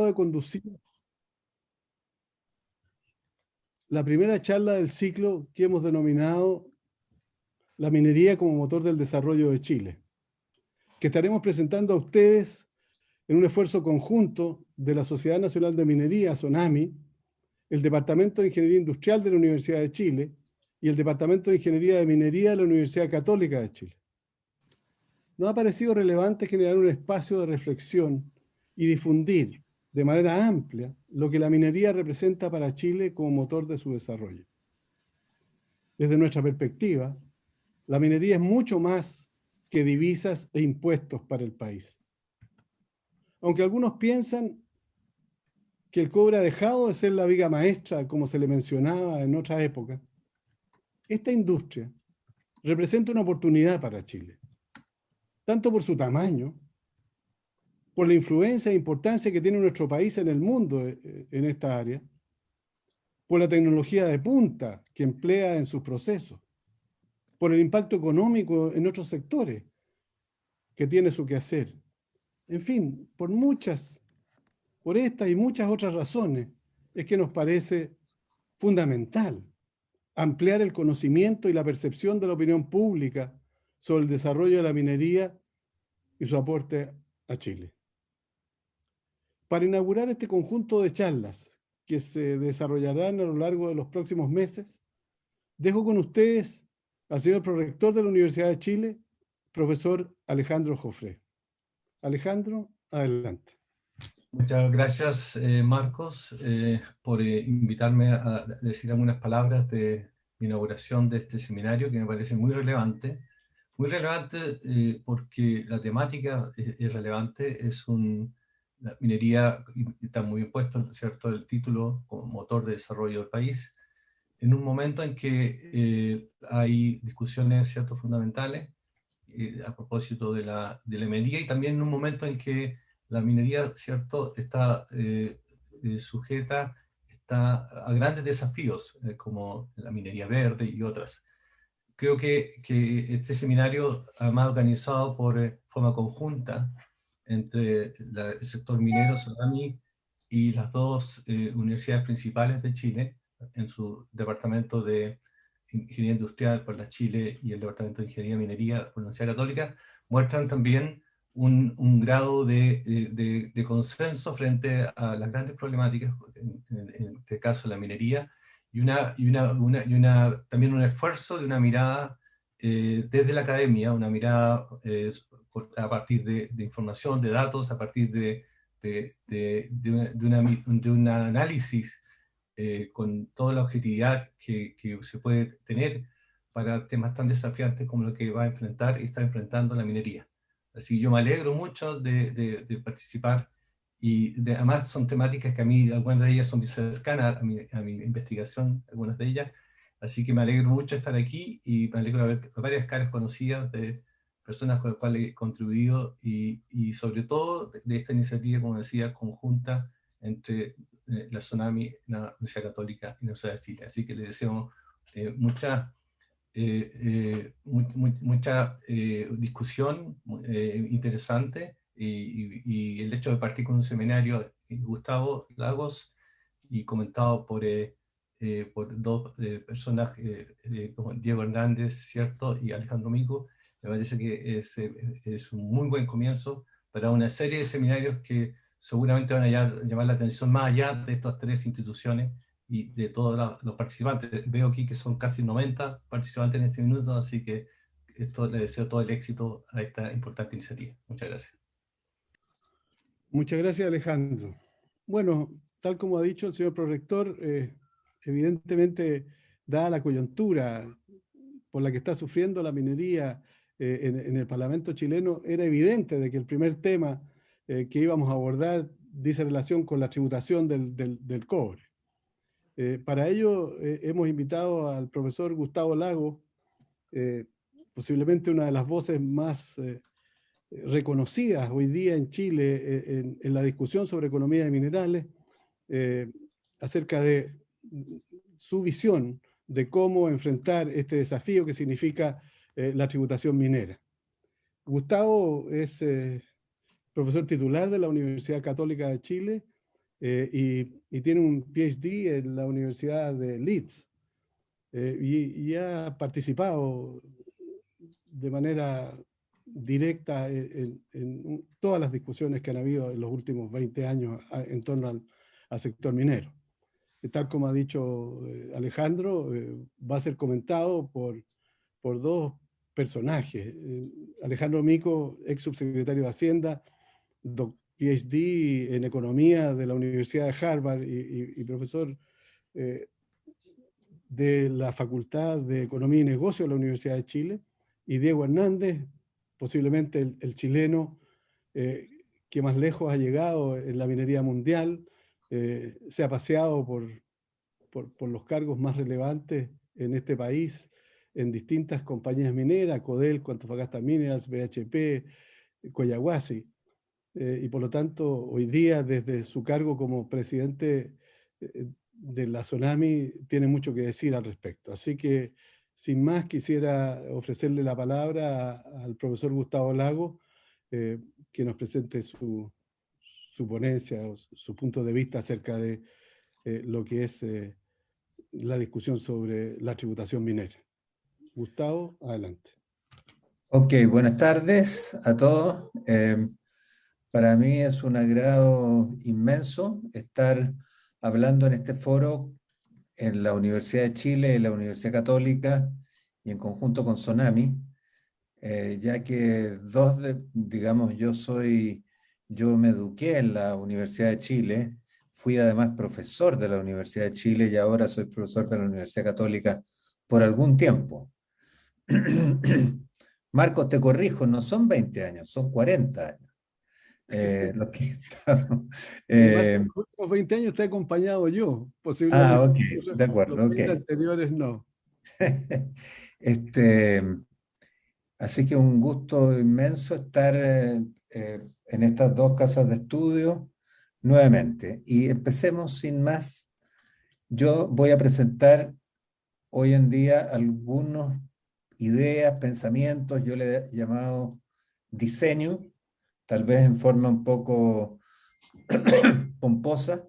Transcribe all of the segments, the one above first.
de conducir la primera charla del ciclo que hemos denominado La minería como motor del desarrollo de Chile, que estaremos presentando a ustedes en un esfuerzo conjunto de la Sociedad Nacional de Minería, SONAMI, el Departamento de Ingeniería Industrial de la Universidad de Chile y el Departamento de Ingeniería de Minería de la Universidad Católica de Chile. Nos ha parecido relevante generar un espacio de reflexión y difundir de manera amplia lo que la minería representa para Chile como motor de su desarrollo. Desde nuestra perspectiva, la minería es mucho más que divisas e impuestos para el país. Aunque algunos piensan que el cobre ha dejado de ser la viga maestra, como se le mencionaba en otras épocas, esta industria representa una oportunidad para Chile, tanto por su tamaño, por la influencia e importancia que tiene nuestro país en el mundo en esta área, por la tecnología de punta que emplea en sus procesos, por el impacto económico en otros sectores que tiene su quehacer. En fin, por estas y muchas otras razones, es que nos parece fundamental ampliar el conocimiento y la percepción de la opinión pública sobre el desarrollo de la minería y su aporte a Chile. Para inaugurar este conjunto de charlas que se desarrollarán a lo largo de los próximos meses, dejo con ustedes al señor prorector de la Universidad de Chile, profesor Alejandro Jofré. Alejandro, adelante. Muchas gracias, Marcos, por invitarme a decir algunas palabras de inauguración de este seminario que me parece muy relevante. Muy relevante porque la temática es relevante, la minería, está muy bien puesto, ¿cierto?, el título como motor de desarrollo del país, en un momento en que hay discusiones, ¿cierto?, fundamentales a propósito de la minería, y también en un momento en que la minería, ¿cierto?, está está a grandes desafíos, como la minería verde y otras. Creo que este seminario, además organizado por forma conjunta entre el sector minero, SONAMI, y las dos universidades principales de Chile, en su departamento de Ingeniería Industrial por la Chile y el departamento de Ingeniería Minería por la Universidad Católica, muestran también un grado de consenso frente a las grandes problemáticas, en este caso la minería, también un esfuerzo de una mirada desde la academia, una mirada a partir de información, de datos, a partir de un análisis con toda la objetividad que se puede tener para temas tan desafiantes como lo que va a enfrentar y está enfrentando la minería. Así que yo me alegro mucho de participar, y además son temáticas que a mí, algunas de ellas son muy cercanas a mi investigación, algunas de ellas, así que me alegro mucho de estar aquí, y me alegro de ver varias caras conocidas de personas con las cuales he contribuido, y sobre todo de esta iniciativa, como decía, conjunta entre la SONAMI, la Universidad Católica y la Universidad de Chile. Así que les deseo mucha discusión interesante, y el hecho de partir con un seminario de Gustavo Lagos y comentado por dos personas, como Diego Hernández, ¿cierto?, y Alejandro Mico, me parece que es un muy buen comienzo para una serie de seminarios que seguramente van a llamar la atención más allá de estas tres instituciones y de todos los participantes. Veo aquí que son casi 90 participantes en este minuto, así que les deseo todo el éxito a esta importante iniciativa. Muchas gracias. Muchas gracias, Alejandro. Bueno, tal como ha dicho el señor prorector, evidentemente, dada la coyuntura por la que está sufriendo la minería en el Parlamento chileno, era evidente de que el primer tema que íbamos a abordar dice relación con la tributación del cobre. Para ello hemos invitado al profesor Gustavo Lagos, posiblemente una de las voces más reconocidas hoy día en Chile en la discusión sobre economía de minerales, acerca de su visión de cómo enfrentar este desafío que significa la tributación minera. Gustavo es profesor titular de la Universidad Católica de Chile y tiene un PhD en la Universidad de Leeds, y ha participado de manera directa en todas las discusiones que han habido en los últimos 20 años en torno al sector minero. Tal como ha dicho Alejandro, va a ser comentado por dos personajes. Alejandro Mico, ex subsecretario de Hacienda, PhD en Economía de la Universidad de Harvard y profesor de la Facultad de Economía y Negocios de la Universidad de Chile, y Diego Hernández, posiblemente el chileno que más lejos ha llegado en la minería mundial, se ha paseado por los cargos más relevantes en este país, en distintas compañías mineras, Codelco, Antofagasta Minerals, BHP, Collahuasi, y por lo tanto hoy día desde su cargo como presidente de la Sonami tiene mucho que decir al respecto. Así que sin más quisiera ofrecerle la palabra al profesor Gustavo Lago, que nos presente su ponencia, o su punto de vista acerca de lo que es la discusión sobre la tributación minera. Gustavo, adelante. Ok, buenas tardes a todos. Para mí es un agrado inmenso estar hablando en este foro en la Universidad de Chile, en la Universidad Católica y en conjunto con Sonami, ya que digamos, yo me eduqué en la Universidad de Chile, fui además profesor de la Universidad de Chile y ahora soy profesor de la Universidad Católica por algún tiempo. Marcos, te corrijo, no son 20 años, son 40 años. Los que estamos, Además, en los últimos 20 años te he acompañado yo, posiblemente. ok, de acuerdo, Los ok. 20 anteriores no. Este, así que un gusto inmenso estar en estas dos casas de estudio nuevamente. Y empecemos sin más. Yo voy a presentar hoy en día algunas ideas, pensamientos, yo le he llamado diseño, tal vez en forma un poco pomposa,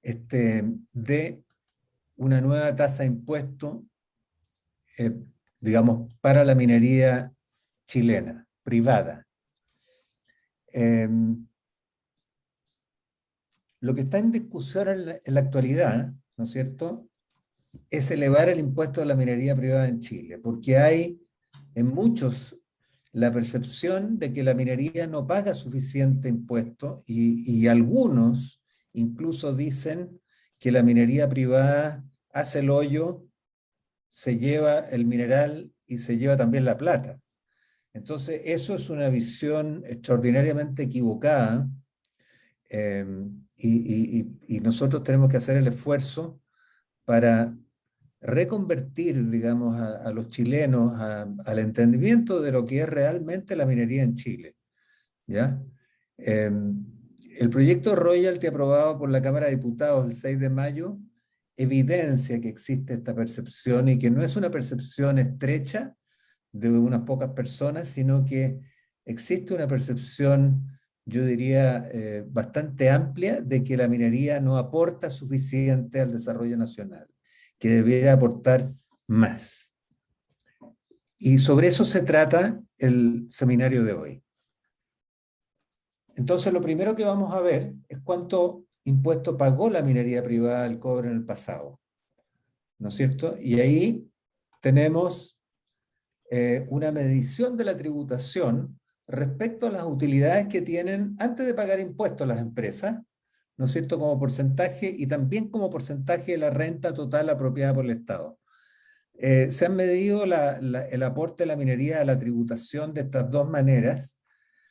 de una nueva tasa de impuesto, digamos, para la minería chilena, privada. Lo que está en discusión en la actualidad, ¿no es cierto?, es elevar el impuesto a la minería privada en Chile, porque hay en muchos la percepción de que la minería no paga suficiente impuesto y algunos incluso dicen que la minería privada hace el hoyo, se lleva el mineral y se lleva también la plata. Entonces, eso es una visión extraordinariamente equivocada y nosotros tenemos que hacer el esfuerzo para reconvertir, digamos, a los chilenos al entendimiento de lo que es realmente la minería en Chile, ¿ya? El proyecto royalty aprobado por la Cámara de Diputados el 6 de mayo evidencia que existe esta percepción y que no es una percepción estrecha de unas pocas personas, sino que existe una percepción, yo diría, bastante amplia de que la minería no aporta suficiente al desarrollo nacional, que debería aportar más. Y sobre eso se trata el seminario de hoy. Entonces, lo primero que vamos a ver es cuánto impuesto pagó la minería privada del cobre en el pasado, ¿no es cierto? Y ahí tenemos una medición de la tributación respecto a las utilidades que tienen antes de pagar impuestos las empresas, ¿no es cierto?, como porcentaje y también como porcentaje de la renta total apropiada por el Estado. Se han medido el aporte de la minería a la tributación de estas dos maneras,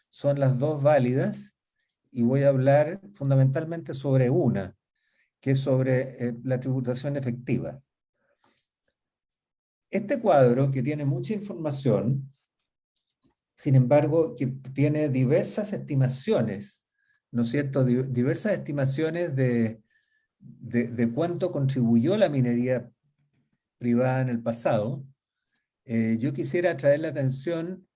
son las dos válidas, y voy a hablar fundamentalmente sobre una, que es sobre la tributación efectiva. Este cuadro, que tiene mucha información, sin embargo, que tiene diversas estimaciones, ¿no es cierto?, diversas estimaciones de cuánto contribuyó la minería privada en el pasado, yo quisiera traer la atención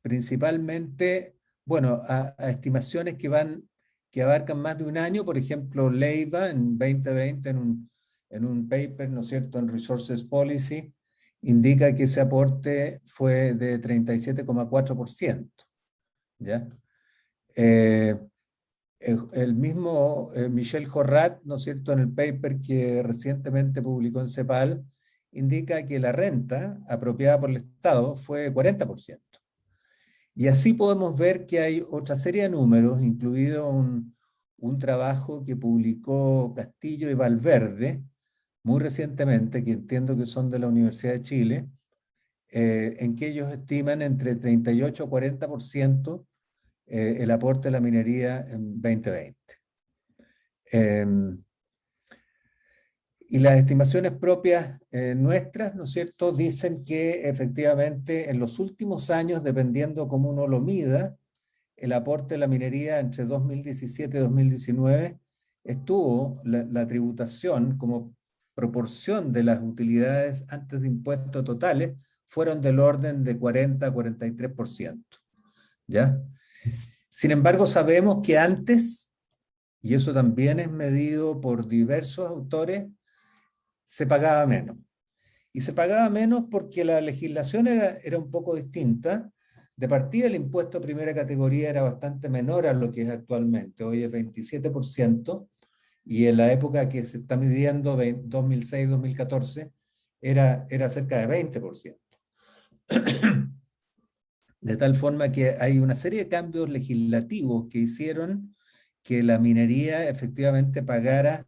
principalmente, bueno, a estimaciones que que abarcan más de un año. Por ejemplo, Leiva en 2020, en un paper, ¿no es cierto?, en Resources Policy, indica que ese aporte fue de 37,4%. ¿Ya? El mismo Michel Jorrat, ¿no es cierto?, en el paper que recientemente publicó en CEPAL, indica que la renta apropiada por el Estado fue 40%. Y así podemos ver que hay otra serie de números, incluido un trabajo que publicó Castillo y Valverde muy recientemente, que entiendo que son de la Universidad de Chile, en que ellos estiman entre 38 y 40% el aporte de la minería en 2020. Y las estimaciones propias nuestras, ¿no es cierto?, dicen que efectivamente en los últimos años, dependiendo cómo uno lo mida, el aporte de la minería entre 2017 y 2019 estuvo, la tributación como proporción de las utilidades antes de impuestos totales, fueron del orden de 40 a 43%. ¿Ya? Sin embargo, sabemos que antes, y eso también es medido por diversos autores, se pagaba menos. Y se pagaba menos porque la legislación era un poco distinta. De partida, el impuesto de primera categoría era bastante menor a lo que es actualmente. Hoy es 27%, y en la época que se está midiendo, 2006-2014, era cerca de 20%. De tal forma que hay una serie de cambios legislativos que hicieron que la minería efectivamente pagara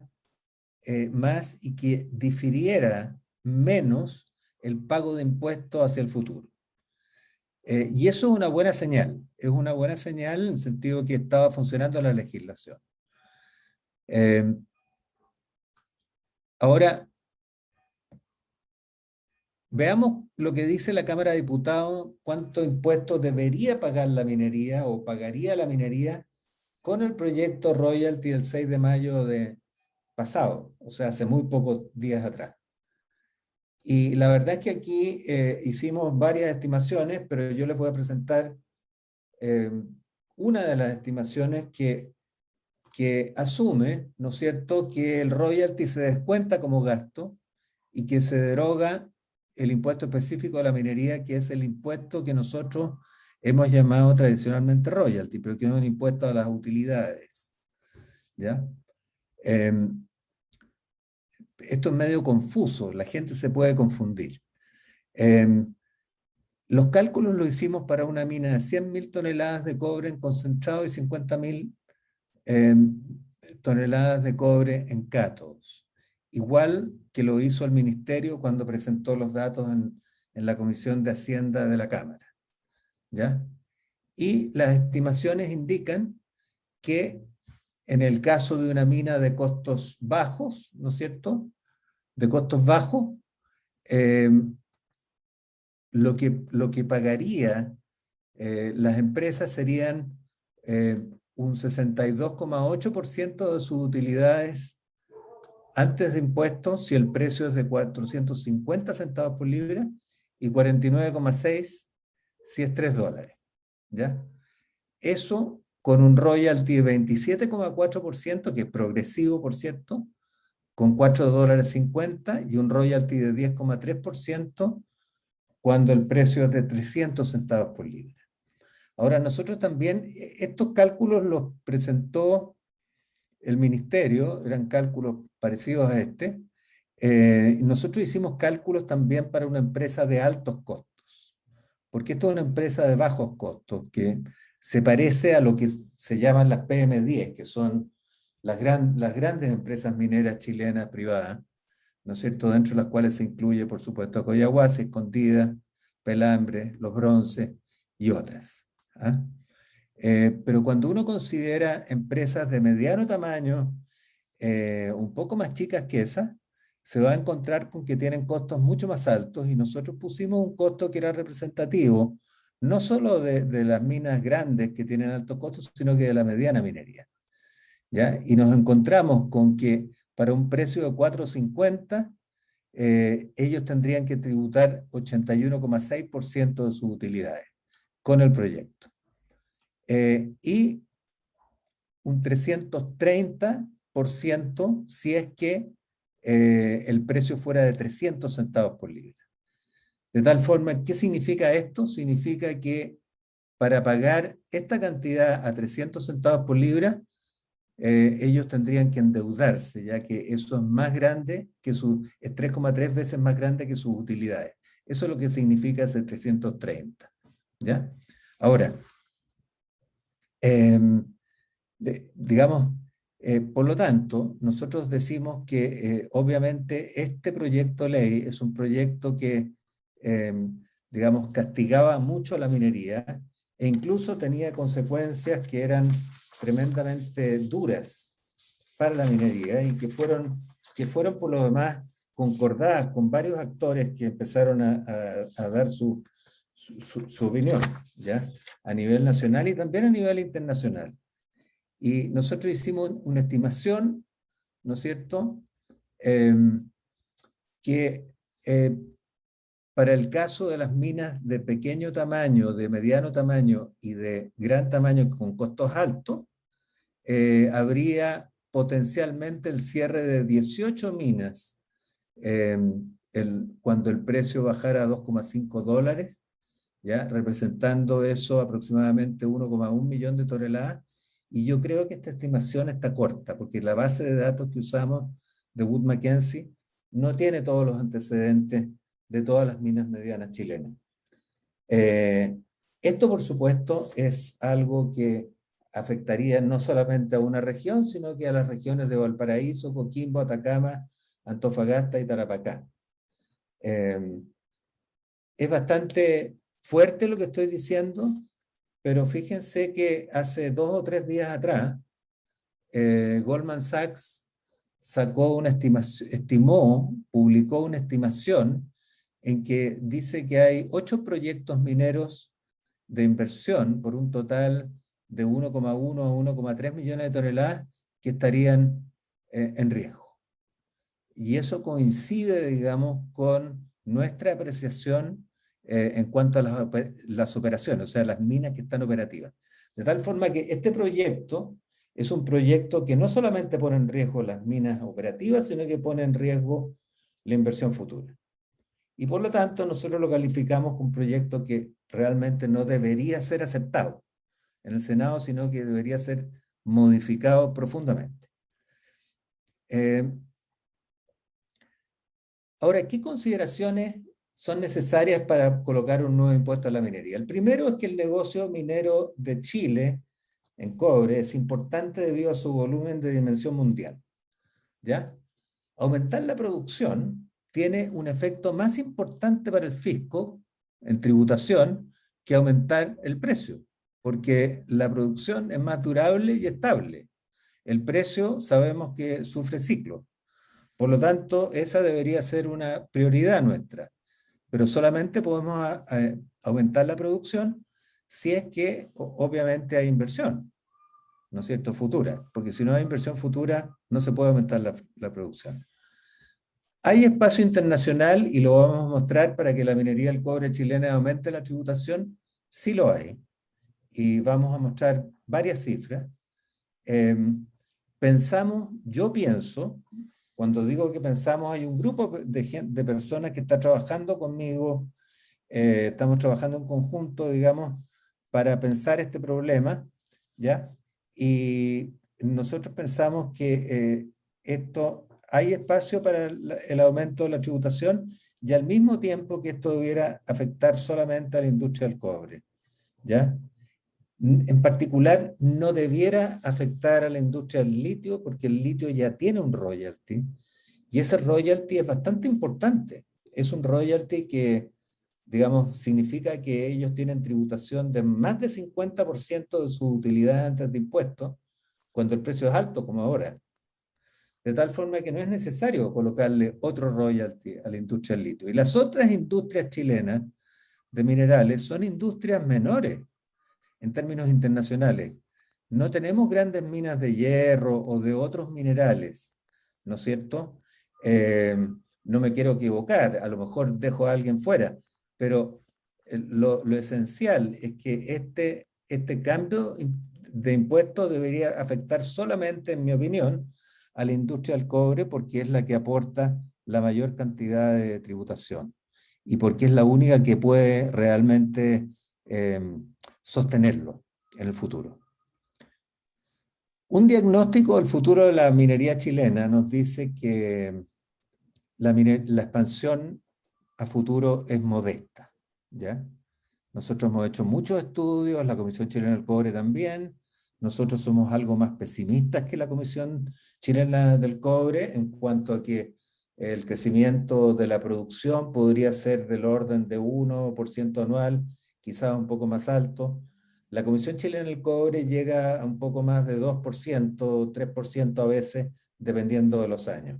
más y que difiriera menos el pago de impuestos hacia el futuro. Y eso es una buena señal. Es una buena señal en el sentido que estaba funcionando la legislación. Ahora, veamos lo que dice la Cámara de Diputados, cuánto impuestos debería pagar la minería o pagaría la minería con el proyecto royalty del 6 de mayo de pasado, o sea, hace muy pocos días atrás. Y la verdad es que aquí hicimos varias estimaciones, pero yo les voy a presentar una de las estimaciones que asume, ¿no es cierto?, que el royalty se descuenta como gasto y que se deroga el impuesto específico de la minería, que es el impuesto que nosotros hemos llamado tradicionalmente royalty, pero que es un impuesto a las utilidades. ¿Ya? Esto es medio confuso, la gente se puede confundir. Los cálculos los hicimos para una mina de 100.000 toneladas de cobre en concentrado y 50.000 toneladas de cobre en cátodos. Igual que lo hizo el Ministerio cuando presentó los datos en la Comisión de Hacienda de la Cámara. ¿Ya? Y las estimaciones indican que en el caso de una mina de costos bajos, ¿no es cierto?, de costos bajos, lo que pagaría las empresas serían un 62,8% de sus utilidades antes de impuestos si el precio es de 450 centavos por libra, y 49,6% si es $3. ¿Ya? Eso con un royalty de 27,4%, que es progresivo, por cierto, con $4.50, y un royalty de 10,3% cuando el precio es de 300 centavos por libra. Ahora, nosotros también, estos cálculos los presentó el Ministerio, eran cálculos parecidos a este. Nosotros hicimos cálculos también para una empresa de altos costos, porque esto es una empresa de bajos costos, que se parece a lo que se llaman las PM10, que son las grandes empresas mineras chilenas privadas, ¿no es cierto?, dentro de las cuales se incluye, por supuesto, Collahuasi, Escondida, Pelambre, Los Bronces y otras. ¿Ah? Pero cuando uno considera empresas de mediano tamaño, un poco más chicas que esas, se va a encontrar con que tienen costos mucho más altos, y nosotros pusimos un costo que era representativo, no solo de las minas grandes que tienen altos costos, sino que de la mediana minería. ¿Ya? Y nos encontramos con que para un precio de 4.50, ellos tendrían que tributar 81,6% de sus utilidades con el proyecto. Y un 330% si es que el precio fuera de 300 centavos por libra. De tal forma, ¿qué significa esto? Significa que para pagar esta cantidad a 300 centavos por libra, ellos tendrían que endeudarse, ya que eso es más grande que es 3,3 veces más grande que sus utilidades. Eso es lo que significa ese 330, ¿ya? Ahora, digamos, por lo tanto, nosotros decimos que obviamente este proyecto de ley es un proyecto que, digamos, castigaba mucho a la minería e incluso tenía consecuencias que eran tremendamente duras para la minería y que fueron por lo demás concordadas con varios actores que empezaron a dar su opinión, ¿ya? A nivel nacional y también a nivel internacional. Y nosotros hicimos una estimación, ¿no es cierto?, que para el caso de las minas de pequeño tamaño, de mediano tamaño y de gran tamaño con costos altos, habría potencialmente el cierre de 18 minas cuando el precio bajara a $2,5, ¿ya? Representando eso aproximadamente 1,1 millón de toneladas. Y yo creo que esta estimación está corta, porque la base de datos que usamos de Wood Mackenzie no tiene todos los antecedentes de todas las minas medianas chilenas. Esto, por supuesto, es algo que afectaría no solamente a una región, sino que a las regiones de Valparaíso, Coquimbo, Atacama, Antofagasta y Tarapacá. Es bastante fuerte lo que estoy diciendo, pero fíjense que hace 2 o 3 días atrás, Goldman Sachs sacó una estimación, publicó una estimación en que dice que hay 8 proyectos mineros de inversión por un total de 1,1 a 1,3 millones de toneladas que estarían en riesgo. Y eso coincide, digamos, con nuestra apreciación en cuanto a las operaciones, o sea, las minas que están operativas. De tal forma que este proyecto es un proyecto que no solamente pone en riesgo las minas operativas, sino que pone en riesgo la inversión futura. Y por lo tanto, nosotros lo calificamos como un proyecto que realmente no debería ser aceptado en el Senado, sino que debería ser modificado profundamente. Ahora, ¿qué consideraciones son necesarias para colocar un nuevo impuesto a la minería? El primero es que el negocio minero de Chile en cobre es importante debido a su volumen de dimensión mundial, ¿ya? Aumentar la producción tiene un efecto más importante para el fisco en tributación que aumentar el precio, porque la producción es más durable y estable. El precio sabemos que sufre ciclos. Por lo tanto, esa debería ser una prioridad nuestra, pero solamente podemos aumentar la producción si es que obviamente hay inversión, ¿no es cierto?, futura, porque si no hay inversión futura no se puede aumentar la producción. Hay espacio internacional y lo vamos a mostrar para que la minería del cobre chilena aumente la tributación, sí lo hay, y vamos a mostrar varias cifras. Yo pienso, cuando digo que pensamos, hay un grupo de personas que está trabajando conmigo, estamos trabajando en conjunto, digamos, para pensar este problema, ¿ya? Y nosotros pensamos que hay espacio para el aumento de la tributación y al mismo tiempo que esto debiera afectar solamente a la industria del cobre, ¿ya? En particular, no debiera afectar a la industria del litio porque el litio ya tiene un royalty y ese royalty es bastante importante. Es un royalty que, digamos, significa que ellos tienen tributación de más de 50% de su utilidad antes de impuestos cuando el precio es alto, como ahora. De tal forma que no es necesario colocarle otro royalty a la industria del litio. Y las otras industrias chilenas de minerales son industrias menores en términos internacionales. No tenemos grandes minas de hierro o de otros minerales, ¿no es cierto? No me quiero equivocar, a lo mejor dejo a alguien fuera, pero lo esencial es que este cambio de impuestos debería afectar solamente, en mi opinión, a la industria del cobre, porque es la que aporta la mayor cantidad de tributación y porque es la única que puede realmente sostenerlo en el futuro. Un diagnóstico del futuro de la minería chilena nos dice que la expansión a futuro es modesta, ¿ya? Nosotros hemos hecho muchos estudios, la Comisión Chilena del Cobre también. Nosotros somos algo más pesimistas que la Comisión Chilena del Cobre en cuanto a que el crecimiento de la producción podría ser del orden de 1% anual, quizás un poco más alto. La Comisión Chilena del Cobre llega a un poco más de 2%, 3% a veces, dependiendo de los años.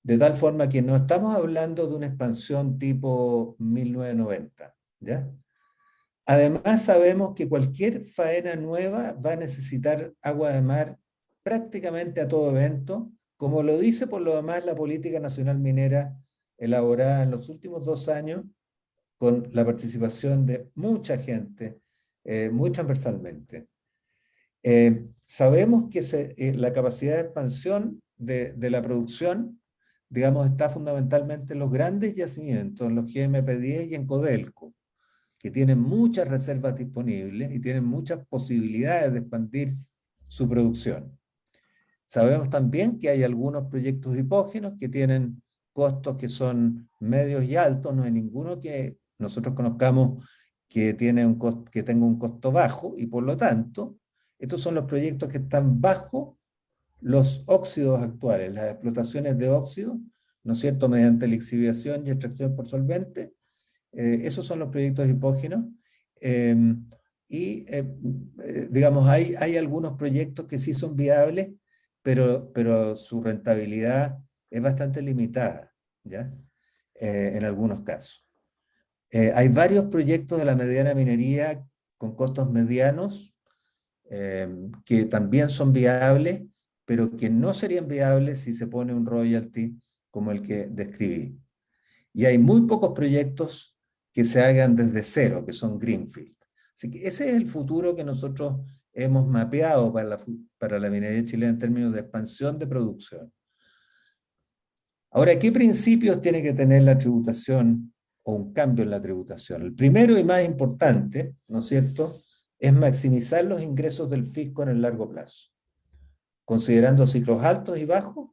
De tal forma que no estamos hablando de una expansión tipo 1990, ¿ya? Además, sabemos que cualquier faena nueva va a necesitar agua de mar prácticamente a todo evento, como lo dice por lo demás la Política Nacional Minera elaborada en los últimos 2 años, con la participación de mucha gente, muy transversalmente. Sabemos que la capacidad de expansión de la producción, digamos, está fundamentalmente en los grandes yacimientos, en los GMP10 y en Codelco, que tienen muchas reservas disponibles y tienen muchas posibilidades de expandir su producción. Sabemos también que hay algunos proyectos hipógenos que tienen costos que son medios y altos, no hay ninguno que nosotros conozcamos que tenga un costo bajo, y por lo tanto, estos son los proyectos que están bajo los óxidos actuales, las explotaciones de óxidos, ¿no es cierto?, mediante lixiviación y extracción por solvente. Esos son los proyectos hipógenos. Digamos, hay algunos proyectos que sí son viables, pero su rentabilidad es bastante limitada, ¿ya? En algunos casos. Hay varios proyectos de la mediana minería con costos medianos que también son viables, pero que no serían viables si se pone un royalty como el que describí. Y hay muy pocos proyectos que se hagan desde cero, que son greenfield. Así que ese es el futuro que nosotros hemos mapeado para la minería chilena en términos de expansión de producción. Ahora, ¿qué principios tiene que tener la tributación o un cambio en la tributación? El primero y más importante, ¿no es cierto?, es maximizar los ingresos del fisco en el largo plazo, considerando ciclos altos y bajos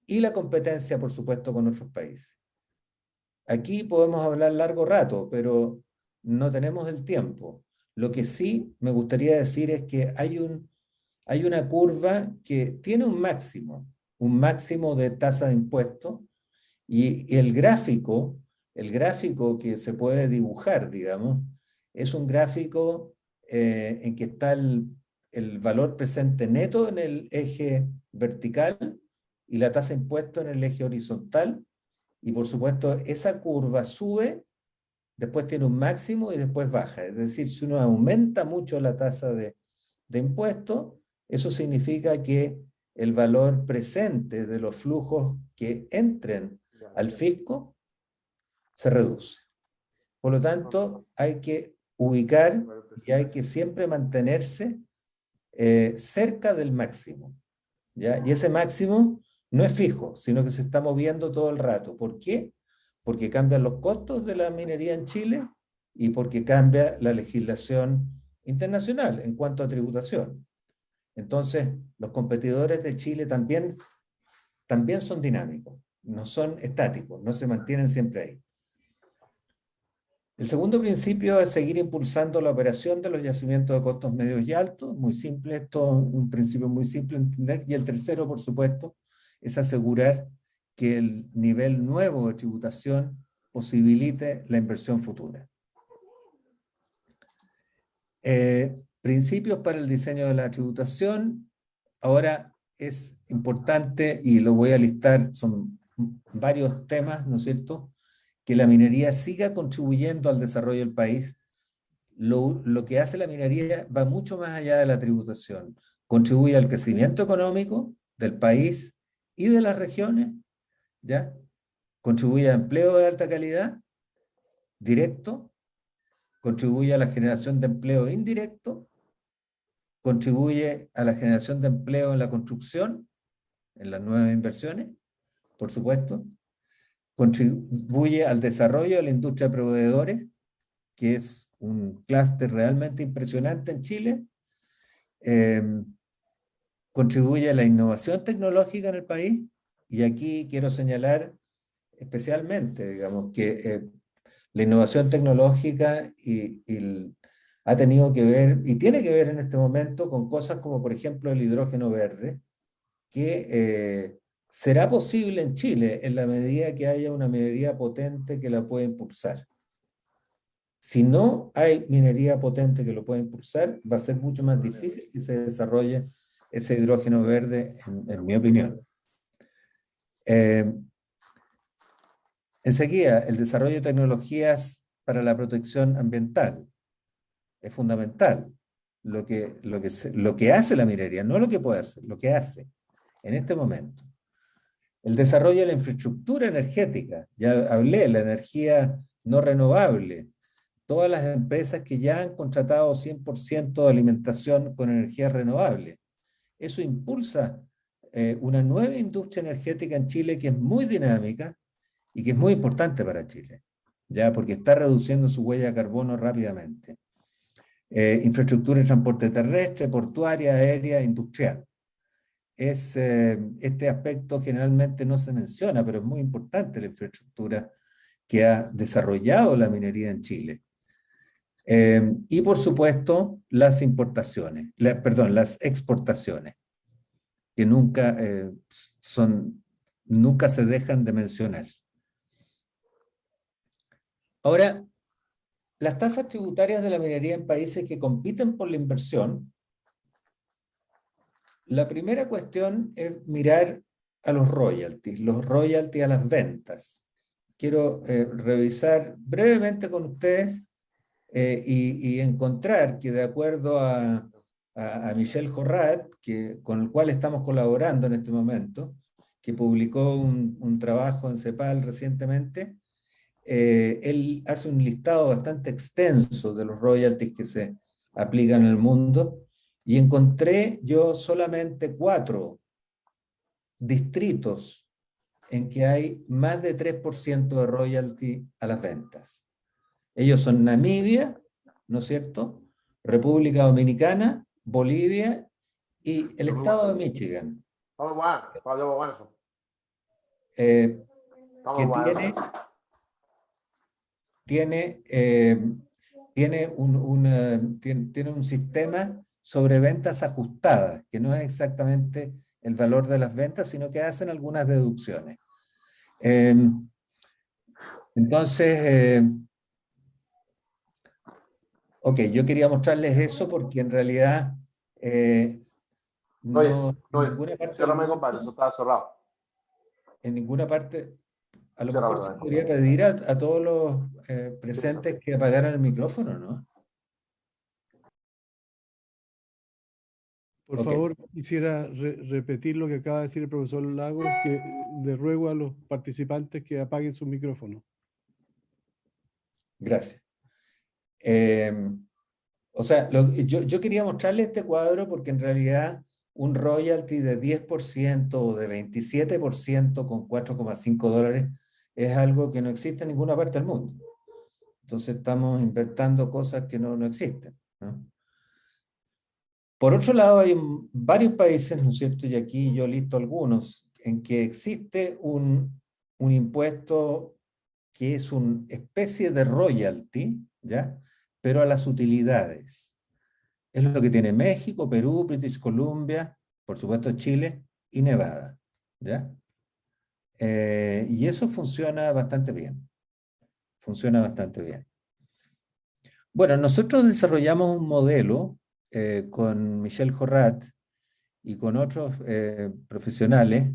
y la competencia, por supuesto, con otros países. Aquí podemos hablar largo rato, pero no tenemos el tiempo. Lo que sí me gustaría decir es que hay una curva que tiene un máximo de tasa de impuestos, y el gráfico que se puede dibujar, digamos, es un gráfico en que está el valor presente neto en el eje vertical y la tasa de impuesto en el eje horizontal. Y por supuesto, esa curva sube, después tiene un máximo y después baja. Es decir, si uno aumenta mucho la tasa de impuesto, eso significa que el valor presente de los flujos que entren al fisco se reduce. Por lo tanto, hay que ubicar y hay que siempre mantenerse cerca del máximo, ¿ya? Y ese máximo no es fijo, sino que se está moviendo todo el rato. ¿Por qué? Porque cambian los costos de la minería en Chile y porque cambia la legislación internacional en cuanto a tributación. Entonces, los competidores de Chile también son dinámicos, no son estáticos, no se mantienen siempre ahí. El segundo principio es seguir impulsando la operación de los yacimientos de costos medios y altos. Muy simple, esto es un principio muy simple de entender. Y el tercero, por supuesto, es asegurar que el nivel nuevo de tributación posibilite la inversión futura. Principios para el diseño de la tributación. Ahora es importante, y lo voy a listar, son varios temas, ¿no es cierto?, que la minería siga contribuyendo al desarrollo del país. Lo que hace la minería va mucho más allá de la tributación. Contribuye al crecimiento económico del país y de las regiones, ¿ya? Contribuye a empleo de alta calidad, directo, contribuye a la generación de empleo indirecto, contribuye a la generación de empleo en la construcción, en las nuevas inversiones, por supuesto, contribuye al desarrollo de la industria de proveedores, que es un clúster realmente impresionante en Chile, contribuye a la innovación tecnológica en el país, y aquí quiero señalar especialmente, digamos, que la innovación tecnológica ha tenido que ver, y tiene que ver en este momento, con cosas como, por ejemplo, el hidrógeno verde, que será posible en Chile en la medida que haya una minería potente que la pueda impulsar. Si no hay minería potente que lo pueda impulsar, va a ser mucho más difícil que se desarrolle ese hidrógeno verde, en mi opinión. Enseguida, el desarrollo de tecnologías para la protección ambiental es fundamental. Lo que hace la minería, no lo que puede hacer, lo que hace en este momento. El desarrollo de la infraestructura energética, ya hablé, la energía no renovable, todas las empresas que ya han contratado 100% de alimentación con energía renovable. Eso impulsa una nueva industria energética en Chile que es muy dinámica y que es muy importante para Chile, ya porque está reduciendo su huella de carbono rápidamente. Infraestructura de transporte terrestre, portuaria, aérea, industrial. Este aspecto generalmente no se menciona, pero es muy importante la infraestructura que ha desarrollado la minería en Chile. Y por supuesto, las importaciones, las exportaciones, que nunca se dejan de mencionar. Ahora, las tasas tributarias de la minería en países que compiten por la inversión, la primera cuestión es mirar a los royalties a las ventas. Quiero revisar brevemente con ustedes y encontrar que, de acuerdo a Michel Jorrat, con el cual estamos colaborando en este momento, que publicó un trabajo en CEPAL recientemente, él hace un listado bastante extenso de los royalties que se aplican en el mundo, y encontré yo solamente 4 distritos en que hay más de 3% de royalty a las ventas. Ellos son Namibia, ¿no es cierto?, República Dominicana, Bolivia y el estado de Michigan, que tiene un sistema sobre ventas ajustadas, que no es exactamente el valor de las ventas, sino que hacen algunas deducciones. Entonces, ok, yo quería mostrarles eso porque en realidad no, en ninguna parte del mundo, en ninguna parte, a lo mejor se podría pedir a todos los presentes que apagaran el micrófono, ¿no? Por favor, quisiera repetir lo que acaba de decir el profesor Lagos, que le ruego a los participantes que apaguen sus micrófonos. Gracias. O sea, yo quería mostrarles este cuadro porque en realidad un royalty de 10% o de 27% con $4,5 es algo que no existe en ninguna parte del mundo. Entonces estamos inventando cosas que no existen, ¿no? Por otro lado, hay varios países, ¿no es cierto?, y aquí yo listo algunos, en que existe un impuesto que es una especie de royalty, ¿ya?, pero a las utilidades. Es lo que tiene México, Perú, British Columbia, por supuesto Chile y Nevada, ¿ya? Y eso funciona bastante bien. Funciona bastante bien. Bueno, nosotros desarrollamos un modelo con Michel Jorrat y con otros profesionales,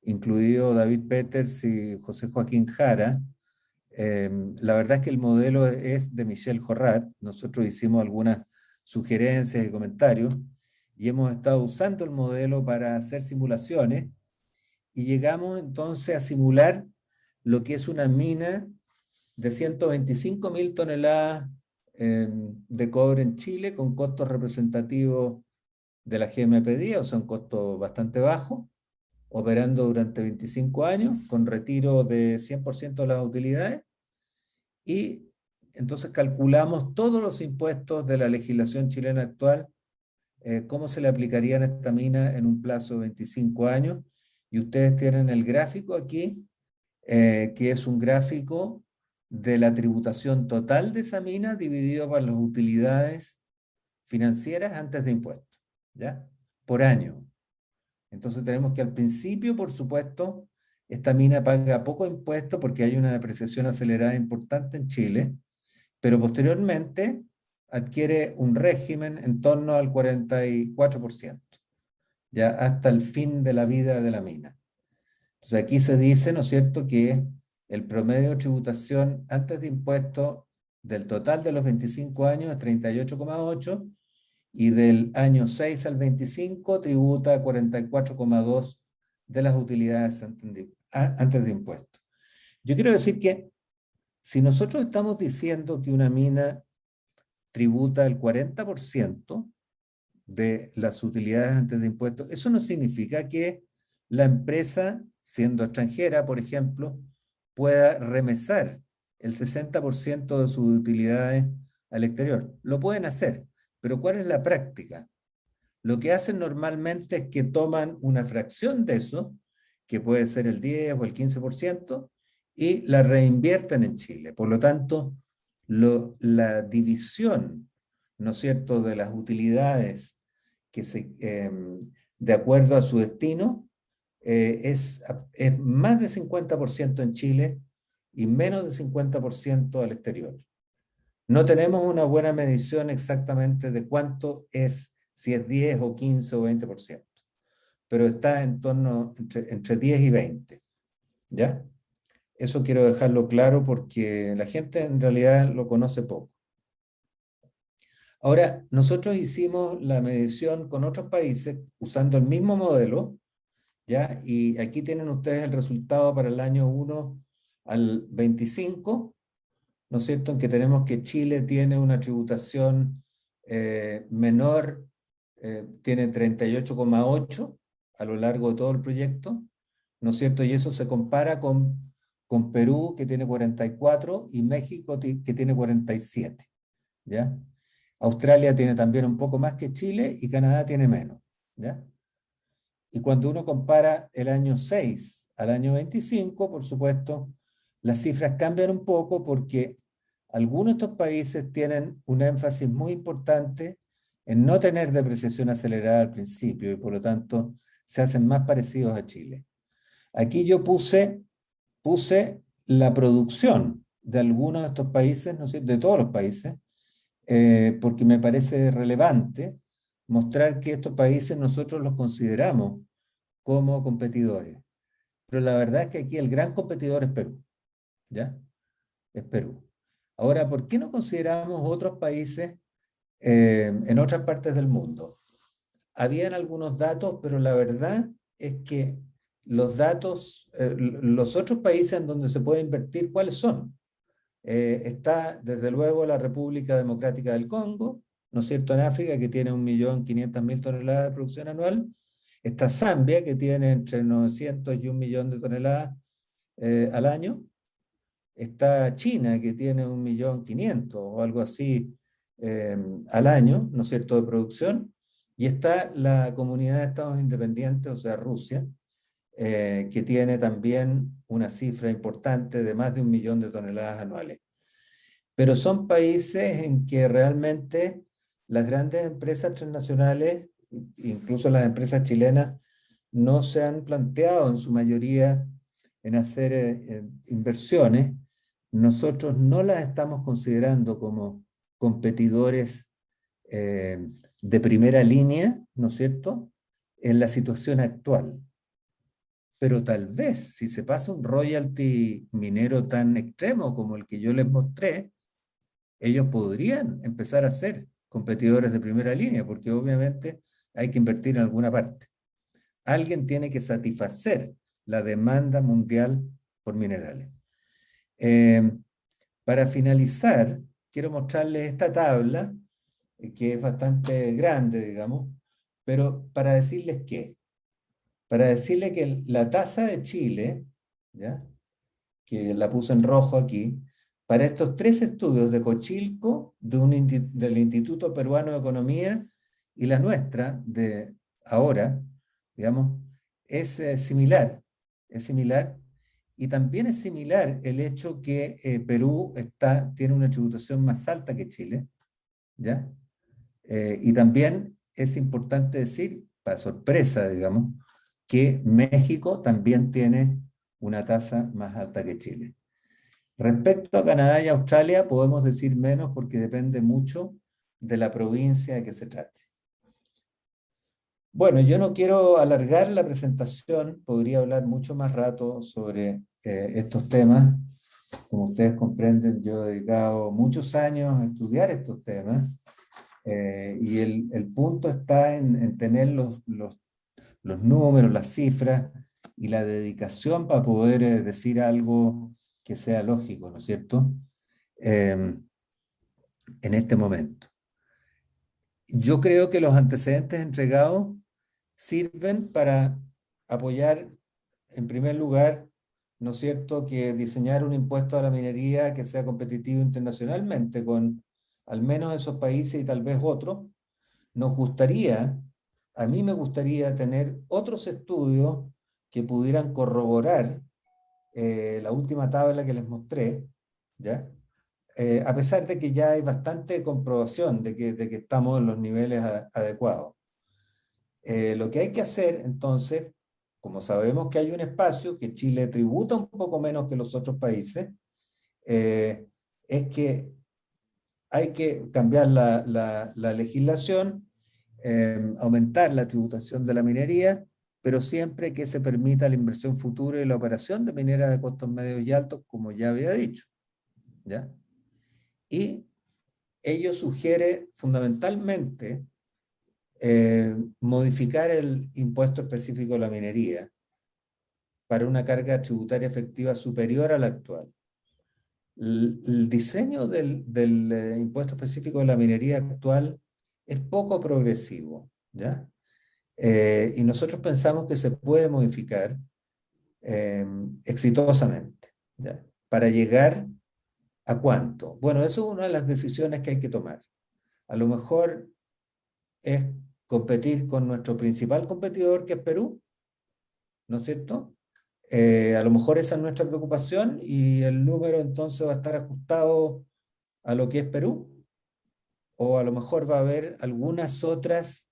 incluido David Peters y José Joaquín Jara. La verdad es que el modelo es de Michel Jorrat. Nosotros hicimos algunas sugerencias y comentarios y hemos estado usando el modelo para hacer simulaciones y llegamos entonces a simular lo que es una mina de 125.000 toneladas de cobre en Chile con costos representativos de la GMP10, o sea, un costo bastante bajo, operando durante 25 años, con retiro de 100% de las utilidades, y entonces calculamos todos los impuestos de la legislación chilena actual, cómo se le aplicarían a esta mina en un plazo de 25 años, y ustedes tienen el gráfico aquí, que es un gráfico de la tributación total de esa mina dividido por las utilidades financieras antes de impuestos, ¿ya? Por año. Entonces tenemos que al principio, por supuesto, esta mina paga poco impuesto porque hay una depreciación acelerada importante en Chile, pero posteriormente adquiere un régimen en torno al 44%, ya hasta el fin de la vida de la mina. Entonces aquí se dice, ¿no es cierto?, que el promedio de tributación antes de impuestos del total de los 25 años es 38,8, y del año 6 al 25 tributa 44,2 de las utilidades antes de impuestos. Yo quiero decir que si nosotros estamos diciendo que una mina tributa el 40% de las utilidades antes de impuestos, eso no significa que la empresa, siendo extranjera, por ejemplo, pueda remesar el 60% de sus utilidades al exterior. Lo pueden hacer, pero ¿cuál es la práctica? Lo que hacen normalmente es que toman una fracción de eso, que puede ser el 10 o el 15%, y la reinvierten en Chile. Por lo tanto, la división, ¿no es cierto?, de las utilidades que de acuerdo a su destino, es más de 50% en Chile y menos de 50% al exterior. No tenemos una buena medición exactamente de cuánto es, si es 10 o 15 o 20%, pero está en torno entre 10 y 20, ¿ya? Eso quiero dejarlo claro porque la gente en realidad lo conoce poco. Ahora, nosotros hicimos la medición con otros países usando el mismo modelo, ¿ya? Y aquí tienen ustedes el resultado para el año 1 al 25, ¿no es cierto?, en que tenemos que Chile tiene una tributación menor, tiene 38,8 a lo largo de todo el proyecto, ¿no es cierto? Y eso se compara con Perú, que tiene 44, y México, que tiene 47, ¿ya? Australia tiene también un poco más que Chile y Canadá tiene menos, ¿ya? Y cuando uno compara el año 6 al año 25, por supuesto, las cifras cambian un poco porque algunos de estos países tienen un énfasis muy importante en no tener depreciación acelerada al principio y por lo tanto se hacen más parecidos a Chile. Aquí yo puse la producción de algunos de estos países, ¿no es cierto?, de todos los países, porque me parece relevante mostrar que estos países nosotros los consideramos como competidores. Pero la verdad es que aquí el gran competidor es Perú, ¿ya? Es Perú. Ahora, ¿por qué no consideramos otros países en otras partes del mundo? Habían algunos datos, pero la verdad es que los datos, los otros países en donde se puede invertir, ¿cuáles son? Está, desde luego, la República Democrática del Congo, ¿no es cierto?, en África, que tiene 1.500.000 toneladas de producción anual. Está Zambia, que tiene entre 900 y 1.000.000 de toneladas al año. Está China, que tiene 1.500.000 o algo así al año, ¿no es cierto?, de producción. Y está la Comunidad de Estados Independientes, o sea, Rusia, que tiene también una cifra importante de más de 1.000.000 de toneladas anuales. Pero son países en que realmente las grandes empresas transnacionales, incluso las empresas chilenas, no se han planteado en su mayoría en hacer inversiones. Nosotros no las estamos considerando como competidores de primera línea, ¿no es cierto?, en la situación actual. Pero tal vez, si se pasa un royalty minero tan extremo como el que yo les mostré, ellos podrían empezar a ser competidores de primera línea, porque obviamente hay que invertir en alguna parte. Alguien tiene que satisfacer la demanda mundial por minerales. Para finalizar, quiero mostrarles esta tabla, que es bastante grande, digamos, pero para decirles qué. Para decirles que la tasa de Chile, ¿ya?, que la puse en rojo aquí, para estos 3 estudios de Cochilco, del Instituto Peruano de Economía, y la nuestra, de ahora, digamos, es similar. Es similar. Y también es similar el hecho que Perú tiene una tributación más alta que Chile, ¿ya? Y también es importante decir, para sorpresa, digamos, que México también tiene una tasa más alta que Chile. Respecto a Canadá y Australia, podemos decir menos porque depende mucho de la provincia de que se trate. Bueno, yo no quiero alargar la presentación, podría hablar mucho más rato sobre estos temas. Como ustedes comprenden, yo he dedicado muchos años a estudiar estos temas, y el punto está en tener los números, las cifras y la dedicación para poder decir algo que sea lógico, ¿no es cierto?, en este momento. Yo creo que los antecedentes entregados sirven para apoyar, en primer lugar, ¿no es cierto?, que diseñar un impuesto a la minería que sea competitivo internacionalmente con al menos esos países y tal vez otros. A mí me gustaría tener otros estudios que pudieran corroborar la última tabla que les mostré, ¿ya? A pesar de que ya hay bastante comprobación de que estamos en los niveles adecuados. Lo que hay que hacer, entonces, como sabemos que hay un espacio, que Chile tributa un poco menos que los otros países, es que hay que cambiar la legislación, aumentar la tributación de la minería, pero siempre que se permita la inversión futura y la operación de mineras de costos medios y altos, como ya había dicho, ¿ya? Y ello sugiere fundamentalmente modificar el impuesto específico de la minería para una carga tributaria efectiva superior a la actual. El diseño del impuesto específico de la minería actual es poco progresivo, ¿ya? Y nosotros pensamos que se puede modificar exitosamente, ¿ya?, para llegar ¿a cuánto? Bueno, eso es una de las decisiones que hay que tomar. A lo mejor es competir con nuestro principal competidor, que es Perú, ¿no es cierto? A lo mejor esa es nuestra preocupación y el número entonces va a estar ajustado a lo que es Perú, o a lo mejor va a haber algunas otras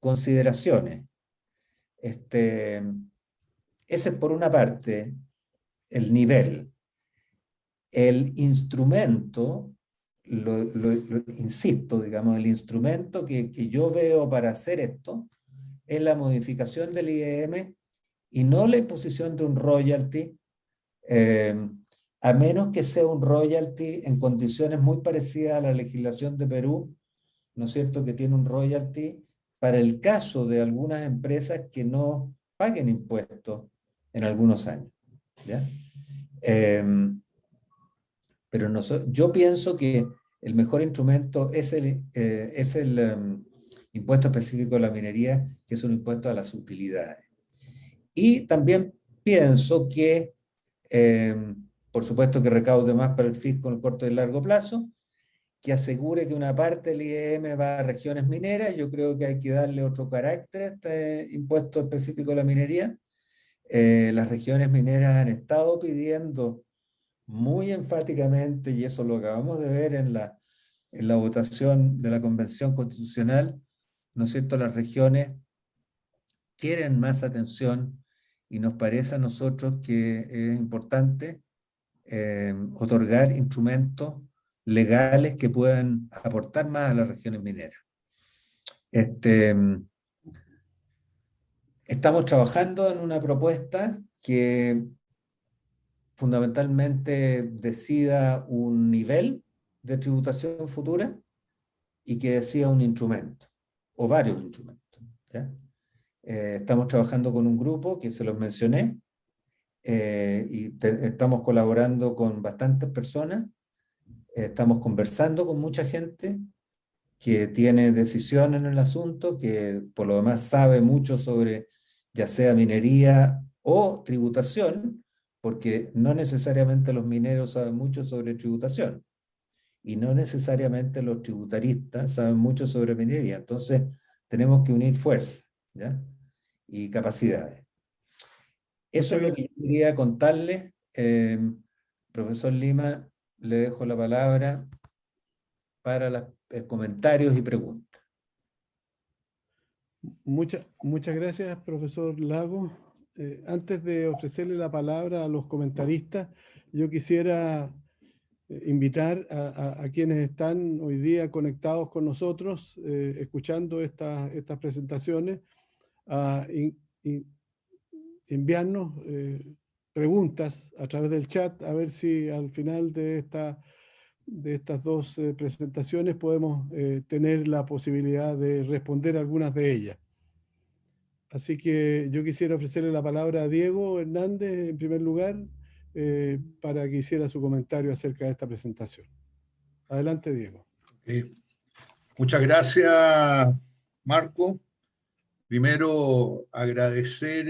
consideraciones. Ese es por una parte el nivel. El instrumento, insisto, digamos, el instrumento que yo veo para hacer esto es la modificación del IEM y no la imposición de un royalty, a menos que sea un royalty en condiciones muy parecidas a la legislación de Perú, ¿no es cierto?, que tiene un royalty para el caso de algunas empresas que no paguen impuestos en algunos años, ¿ya? Pero yo pienso que el mejor instrumento es el impuesto específico de la minería, que es un impuesto a las utilidades. Y también pienso que, por supuesto, que recaude más para el fisco en el corto y largo plazo, que asegure que una parte del IEM va a regiones mineras. Yo creo que hay que darle otro carácter a este impuesto específico de la minería. Las regiones mineras han estado pidiendo muy enfáticamente, y eso lo acabamos de ver en la votación de la Convención Constitucional, ¿no es cierto?, las regiones quieren más atención y nos parece a nosotros que es importante otorgar instrumentos legales que puedan aportar más a las regiones mineras. Estamos trabajando en una propuesta que fundamentalmente decida un nivel de tributación futura y que decida un instrumento, o varios instrumentos, ¿ya? Estamos trabajando con un grupo que se los mencioné, y estamos colaborando con bastantes personas, Estamos conversando con mucha gente que tiene decisión en el asunto, que por lo demás sabe mucho sobre ya sea minería o tributación, porque no necesariamente los mineros saben mucho sobre tributación y no necesariamente los tributaristas saben mucho sobre minería. Entonces, tenemos que unir fuerzas, ¿ya? Y capacidades. Eso es lo que yo quería contarles. Profesor Lima, le dejo la palabra para los comentarios y preguntas. Muchas gracias, profesor Lago. Antes de ofrecerle la palabra a los comentaristas, yo quisiera invitar a quienes están hoy día conectados con nosotros, escuchando estas presentaciones, a enviarnos preguntas a través del chat, a ver si al final de estas dos presentaciones podemos tener la posibilidad de responder algunas de ellas. Así que yo quisiera ofrecerle la palabra a Diego Hernández, en primer lugar, para que hiciera su comentario acerca de esta presentación. Adelante, Diego. Muchas gracias, Marco. Primero, agradecer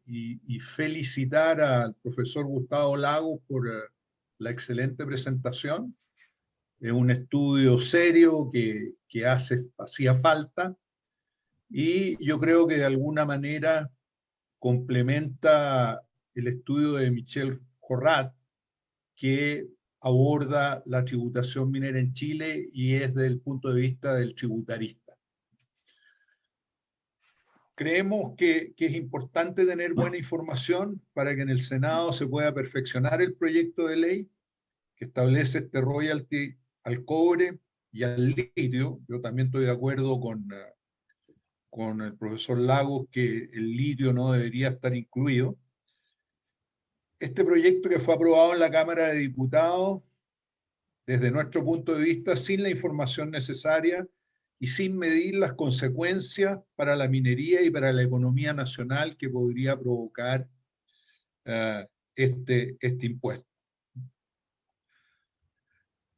y felicitar al profesor Gustavo Lagos por la excelente presentación. Es un estudio serio que hacía falta, y yo creo que de alguna manera complementa el estudio de Michel Jorrat, que aborda la tributación minera en Chile y es desde el punto de vista del tributarista. Creemos que es importante tener buena información para que en el Senado se pueda perfeccionar el proyecto de ley que establece este royalty al cobre y al litio. Yo también estoy de acuerdo con el profesor Lagos que el litio no debería estar incluido. Este proyecto que fue aprobado en la Cámara de Diputados, desde nuestro punto de vista, sin la información necesaria y sin medir las consecuencias para la minería y para la economía nacional que podría provocar este impuesto.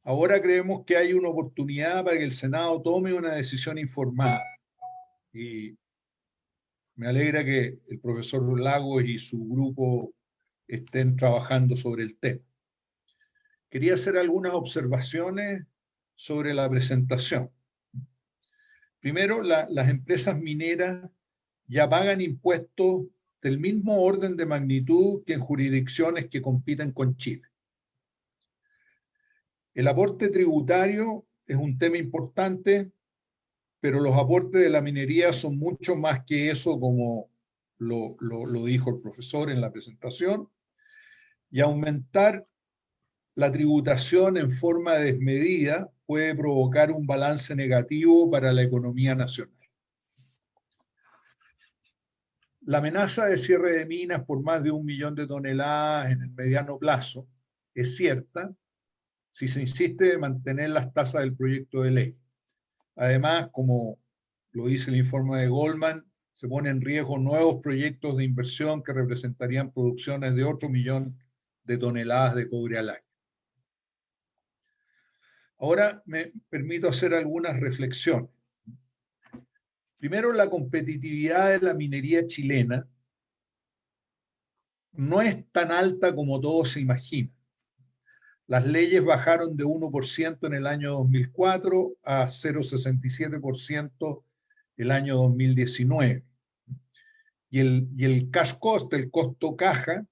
Ahora creemos que hay una oportunidad para que el Senado tome una decisión informada. Y me alegra que el profesor Lagos y su grupo estén trabajando sobre el tema. Quería hacer algunas observaciones sobre la presentación. Primero, las empresas mineras ya pagan impuestos del mismo orden de magnitud que en jurisdicciones que compiten con Chile. El aporte tributario es un tema importante, pero los aportes de la minería son mucho más que eso, como lo dijo el profesor en la presentación, y aumentar la tributación en forma desmedida puede provocar un balance negativo para la economía nacional. La amenaza de cierre de minas por más de 1 millón de toneladas en el mediano plazo es cierta si se insiste en mantener las tasas del proyecto de ley. Además, como lo dice el informe de Goldman, se ponen en riesgo nuevos proyectos de inversión que representarían producciones de 8 millones de toneladas de cobre al año. Ahora me permito hacer algunas reflexiones. Primero, la competitividad de la minería chilena no es tan alta como todos se imaginan. Las leyes bajaron de 1% en el año 2004 a 0,67% el año 2019. Y el cash cost, el costo caja,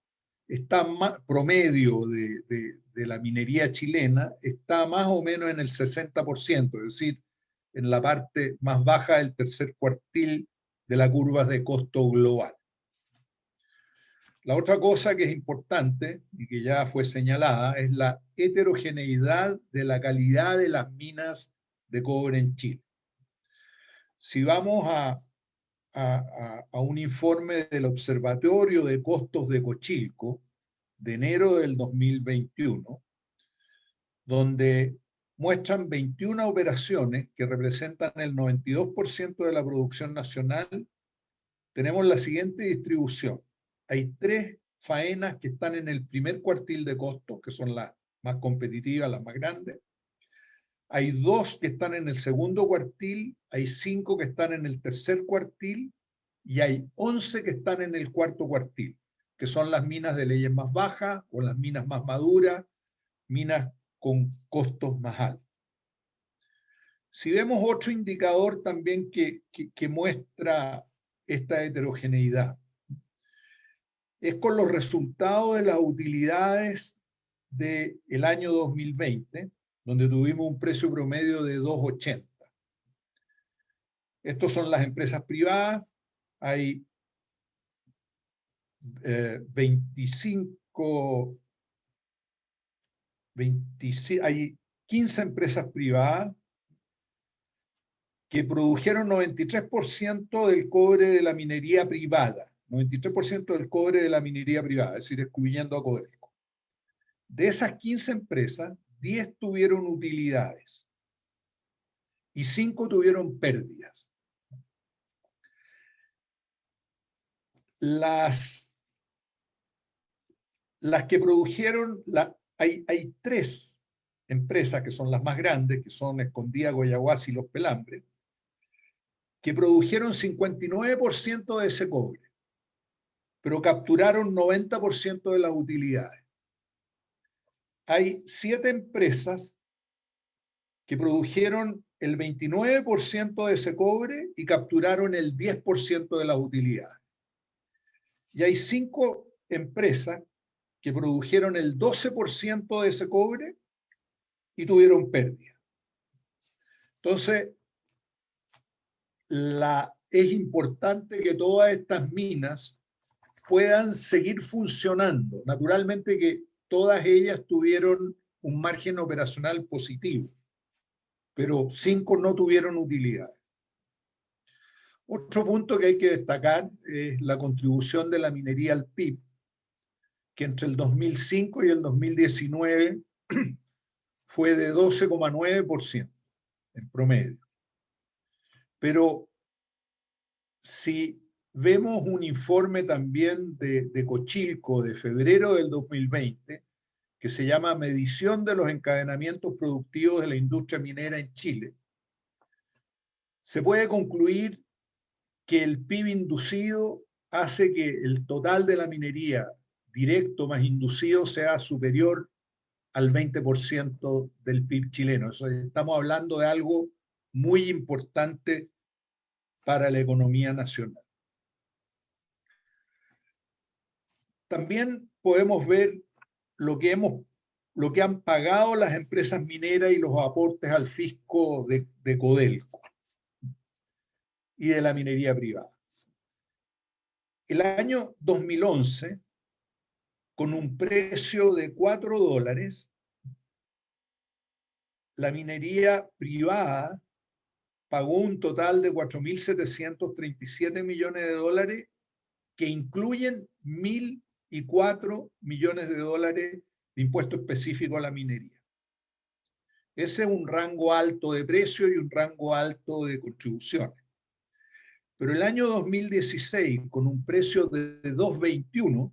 está más, promedio de la minería chilena, está más o menos en el 60%, es decir, en la parte más baja del tercer cuartil de la curva de costo global. La otra cosa que es importante y que ya fue señalada es la heterogeneidad de la calidad de las minas de cobre en Chile. Si vamos a un informe del Observatorio de Costos de Cochilco de enero del 2021, donde muestran 21 operaciones que representan el 92% de la producción nacional, tenemos la siguiente distribución. Hay 3 faenas que están en el primer cuartil de costos, que son las más competitivas, las más grandes. Hay 2 que están en el segundo cuartil, hay 5 que están en el tercer cuartil y hay 11 que están en el cuarto cuartil, que son las minas de leyes más bajas o las minas más maduras, minas con costos más altos. Si vemos otro indicador también que muestra esta heterogeneidad, es con los resultados de las utilidades del año 2020, donde tuvimos un precio promedio de 2.80. Estos son las empresas privadas. Hay hay 15 empresas privadas que produjeron 93% del cobre de la minería privada. 93% del cobre de la minería privada, es decir, excluyendo a Codelco. De esas 15 empresas, 10 tuvieron utilidades y 5 tuvieron pérdidas. Las que produjeron, hay 3 empresas que son las más grandes, que son Escondida, Goyaguás y Los Pelambres, que produjeron 59% de ese cobre, pero capturaron 90% de las utilidades. Hay 7 empresas que produjeron el 29% de ese cobre y capturaron el 10% de las utilidades. Y hay 5 empresas que produjeron el 12% de ese cobre y tuvieron pérdida. Entonces, es importante que todas estas minas puedan seguir funcionando. Naturalmente que todas ellas tuvieron un margen operacional positivo, pero 5 no tuvieron utilidad. Otro punto que hay que destacar es la contribución de la minería al PIB, que entre el 2005 y el 2019 fue de 12,9% en promedio. Pero si vemos un informe también de Cochilco de febrero del 2020, que se llama Medición de los encadenamientos productivos de la industria minera en Chile, se puede concluir que el PIB inducido hace que el total de la minería directo más inducido sea superior al 20% del PIB chileno. Estamos hablando de algo muy importante para la economía nacional. También podemos ver lo que han pagado las empresas mineras y los aportes al fisco de Codelco y de la minería privada. El año 2011, con un precio de $4, la minería privada pagó un total de 4.737 millones de dólares, que incluyen 1.004 millones de dólares de impuesto específico a la minería. Ese es un rango alto de precio y un rango alto de contribuciones. Pero el año 2016, con un precio de 2.21,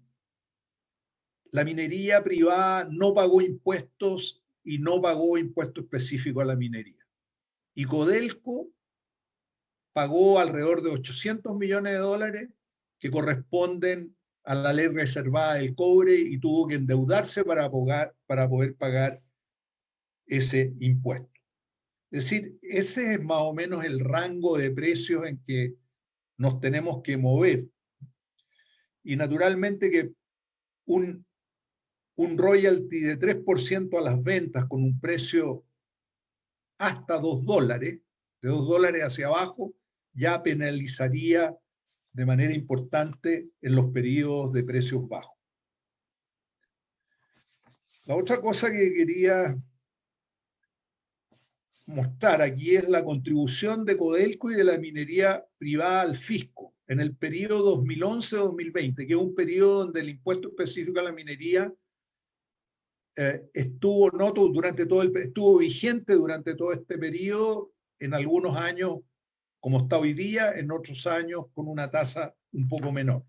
la minería privada no pagó impuestos y no pagó impuesto específico a la minería. Y Codelco pagó alrededor de 800 millones de dólares que corresponden a la ley reservada del cobre y tuvo que endeudarse para poder pagar ese impuesto. Es decir, ese es más o menos el rango de precios en que nos tenemos que mover. Y naturalmente que un royalty de 3% a las ventas con un precio hasta $2, de $2 hacia abajo, ya penalizaría de manera importante en los periodos de precios bajos. La otra cosa que quería mostrar aquí es la contribución de Codelco y de la minería privada al fisco en el periodo 2011-2020, que es un periodo donde el impuesto específico a la minería estuvo vigente durante todo este periodo, en algunos años como está hoy día, en otros años con una tasa un poco menor.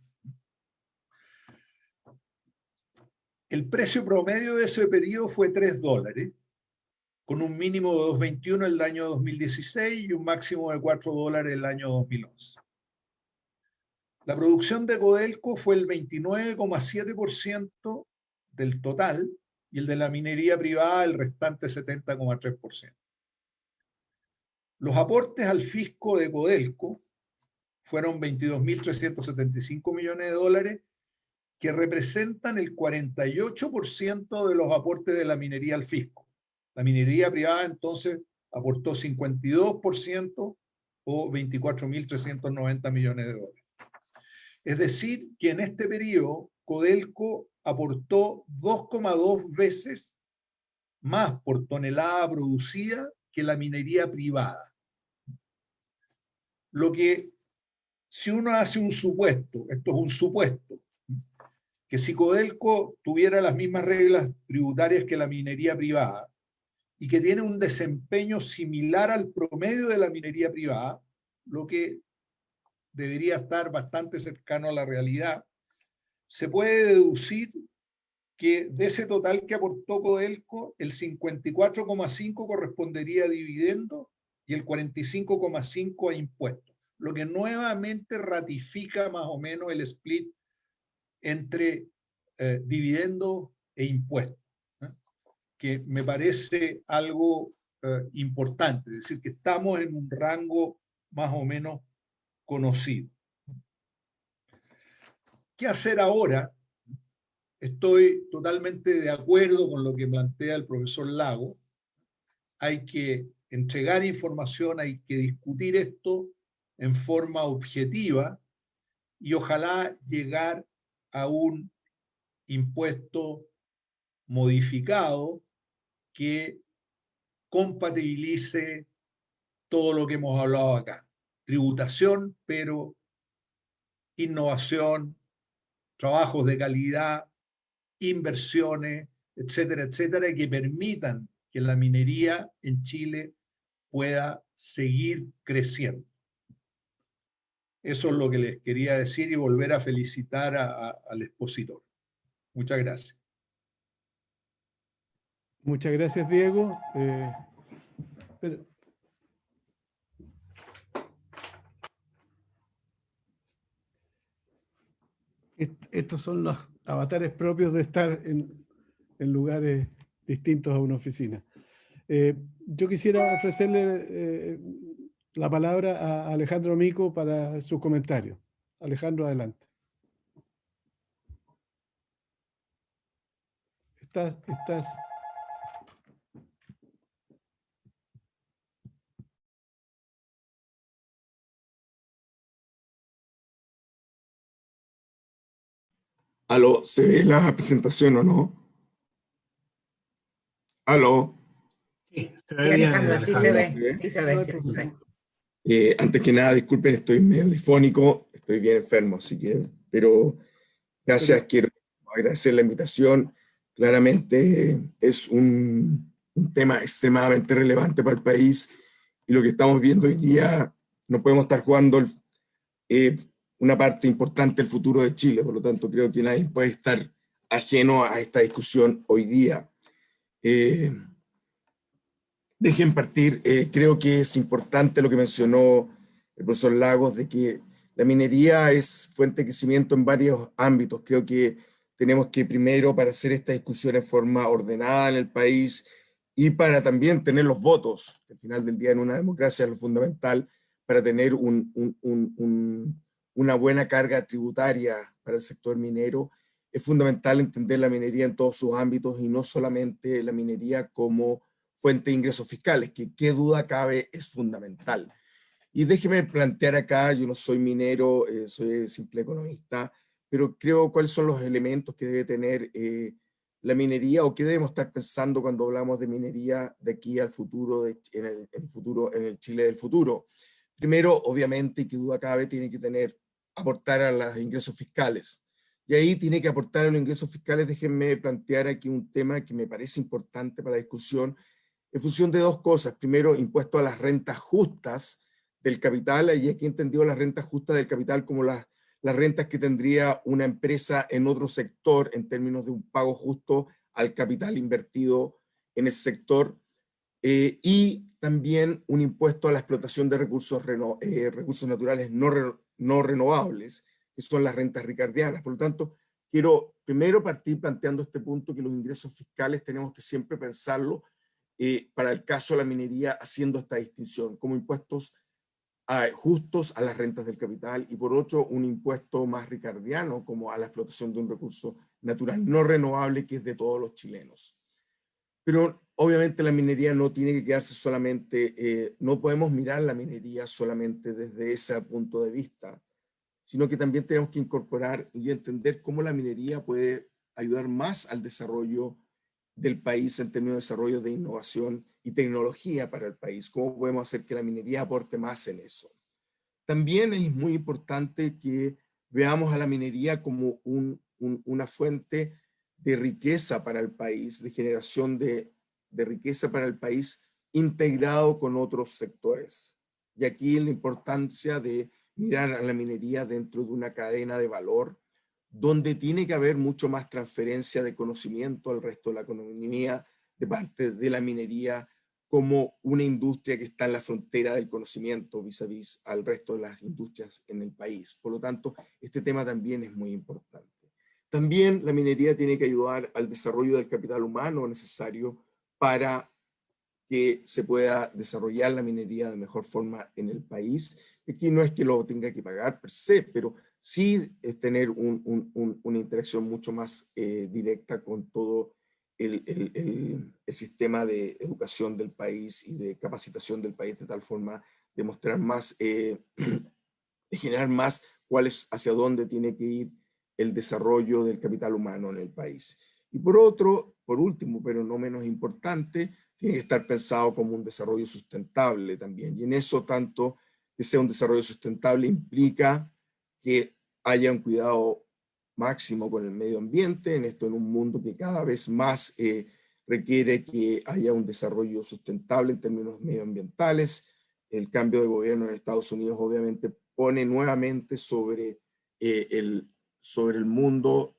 El precio promedio de ese periodo fue $3, con un mínimo de $2.21 el año 2016 y un máximo de $4 el año 2011. La producción de Codelco fue el 29,7% del total y el de la minería privada el restante 70,3%. Los aportes al fisco de Codelco fueron $22.375 millones, que representan el 48% de los aportes de la minería al fisco. La minería privada entonces aportó 52% o $24.390 millones. Es decir, que en este periodo Codelco aportó 2,2 veces más por tonelada producida que la minería privada. Lo que, si uno hace un supuesto, esto es un supuesto, que si Codelco tuviera las mismas reglas tributarias que la minería privada y que tiene un desempeño similar al promedio de la minería privada, lo que debería estar bastante cercano a la realidad, se puede deducir que de ese total que aportó Codelco, el 54,5% correspondería a dividendos y el 45,5% a impuestos, lo que nuevamente ratifica más o menos el split entre dividendos e impuestos, que me parece algo importante, es decir, que estamos en un rango más o menos conocido. ¿Qué hacer ahora? Estoy totalmente de acuerdo con lo que plantea el profesor Lago. Hay que entregar información, hay que discutir esto en forma objetiva y ojalá llegar a un impuesto modificado que compatibilice todo lo que hemos hablado acá. Tributación, pero innovación, trabajos de calidad, inversiones, etcétera, etcétera, y que permitan que la minería en Chile pueda seguir creciendo. Eso es lo que les quería decir y volver a felicitar al expositor. Muchas gracias. Muchas gracias, Diego. Estos son los avatares propios de estar en lugares distintos a una oficina. Yo quisiera ofrecerle la palabra a Alejandro Mico para su comentario. Alejandro, adelante. Estás. ¿Aló? ¿Se ve la presentación o no? ¿Aló? Sí, Sí, Alejandro, sí se ve, sí se ve, sí se ve. Antes que nada, disculpen, estoy medio difónico, estoy bien enfermo, así que, pero gracias, quiero agradecer la invitación. Claramente es un tema extremadamente relevante para el país y lo que estamos viendo hoy día, no podemos estar jugando una parte importante del futuro de Chile, por lo tanto creo que nadie puede estar ajeno a esta discusión hoy día. Dejen partir, creo que es importante lo que mencionó el profesor Lagos, de que la minería es fuente de crecimiento en varios ámbitos. Creo que tenemos que primero, para hacer esta discusión en forma ordenada en el país y para también tener los votos, que al final del día en una democracia es lo fundamental, para tener una buena carga tributaria para el sector minero, es fundamental entender la minería en todos sus ámbitos y no solamente la minería como fuente de ingresos fiscales, que qué duda cabe es fundamental. Y déjeme plantear acá, yo no soy minero, soy simple economista, pero creo cuáles son los elementos que debe tener la minería o qué debemos estar pensando cuando hablamos de minería de aquí al futuro, en el Chile del futuro. Primero, obviamente, y qué duda cabe, tiene que aportar a los ingresos fiscales. Y ahí tiene que aportar a los ingresos fiscales. Déjenme plantear aquí un tema que me parece importante para la discusión, en función de dos cosas. Primero, impuesto a las rentas justas del capital, y aquí he entendido las rentas justas del capital como las rentas que tendría una empresa en otro sector en términos de un pago justo al capital invertido en ese sector. y también un impuesto a la explotación de recursos naturales no renovables, que son las rentas ricardianas. Por lo tanto, quiero primero partir planteando este punto, que los ingresos fiscales tenemos que siempre pensarlo para el caso de la minería, haciendo esta distinción como impuestos justos a las rentas del capital, y por otro un impuesto más ricardiano como a la explotación de un recurso natural no renovable que es de todos los chilenos. Pero obviamente la minería no tiene que quedarse solamente, no podemos mirar la minería solamente desde ese punto de vista, sino que también tenemos que incorporar y entender cómo la minería puede ayudar más al desarrollo del país en términos de desarrollo de innovación y tecnología para el país. ¿Cómo podemos hacer que la minería aporte más en eso? También es muy importante que veamos a la minería como una fuente de riqueza para el país, de generación de riqueza para el país, integrado con otros sectores. Y aquí la importancia de mirar a la minería dentro de una cadena de valor, donde tiene que haber mucho más transferencia de conocimiento al resto de la economía de parte de la minería como una industria que está en la frontera del conocimiento vis a vis al resto de las industrias en el país. Por lo tanto, este tema también es muy importante. También la minería tiene que ayudar al desarrollo del capital humano necesario para que se pueda desarrollar la minería de mejor forma en el país. Aquí no es que lo tenga que pagar per se, pero sí es tener una interacción mucho más directa con todo el sistema de educación del país y de capacitación del país, de tal forma de mostrar más, de generar más hacia dónde tiene que ir el desarrollo del capital humano en el país. Y por último, pero no menos importante, tiene que estar pensado como un desarrollo sustentable también. Y en eso, tanto que sea un desarrollo sustentable implica que haya un cuidado máximo con el medio ambiente, en un mundo que cada vez más requiere que haya un desarrollo sustentable en términos medioambientales. El cambio de gobierno en Estados Unidos obviamente pone nuevamente sobre el mundo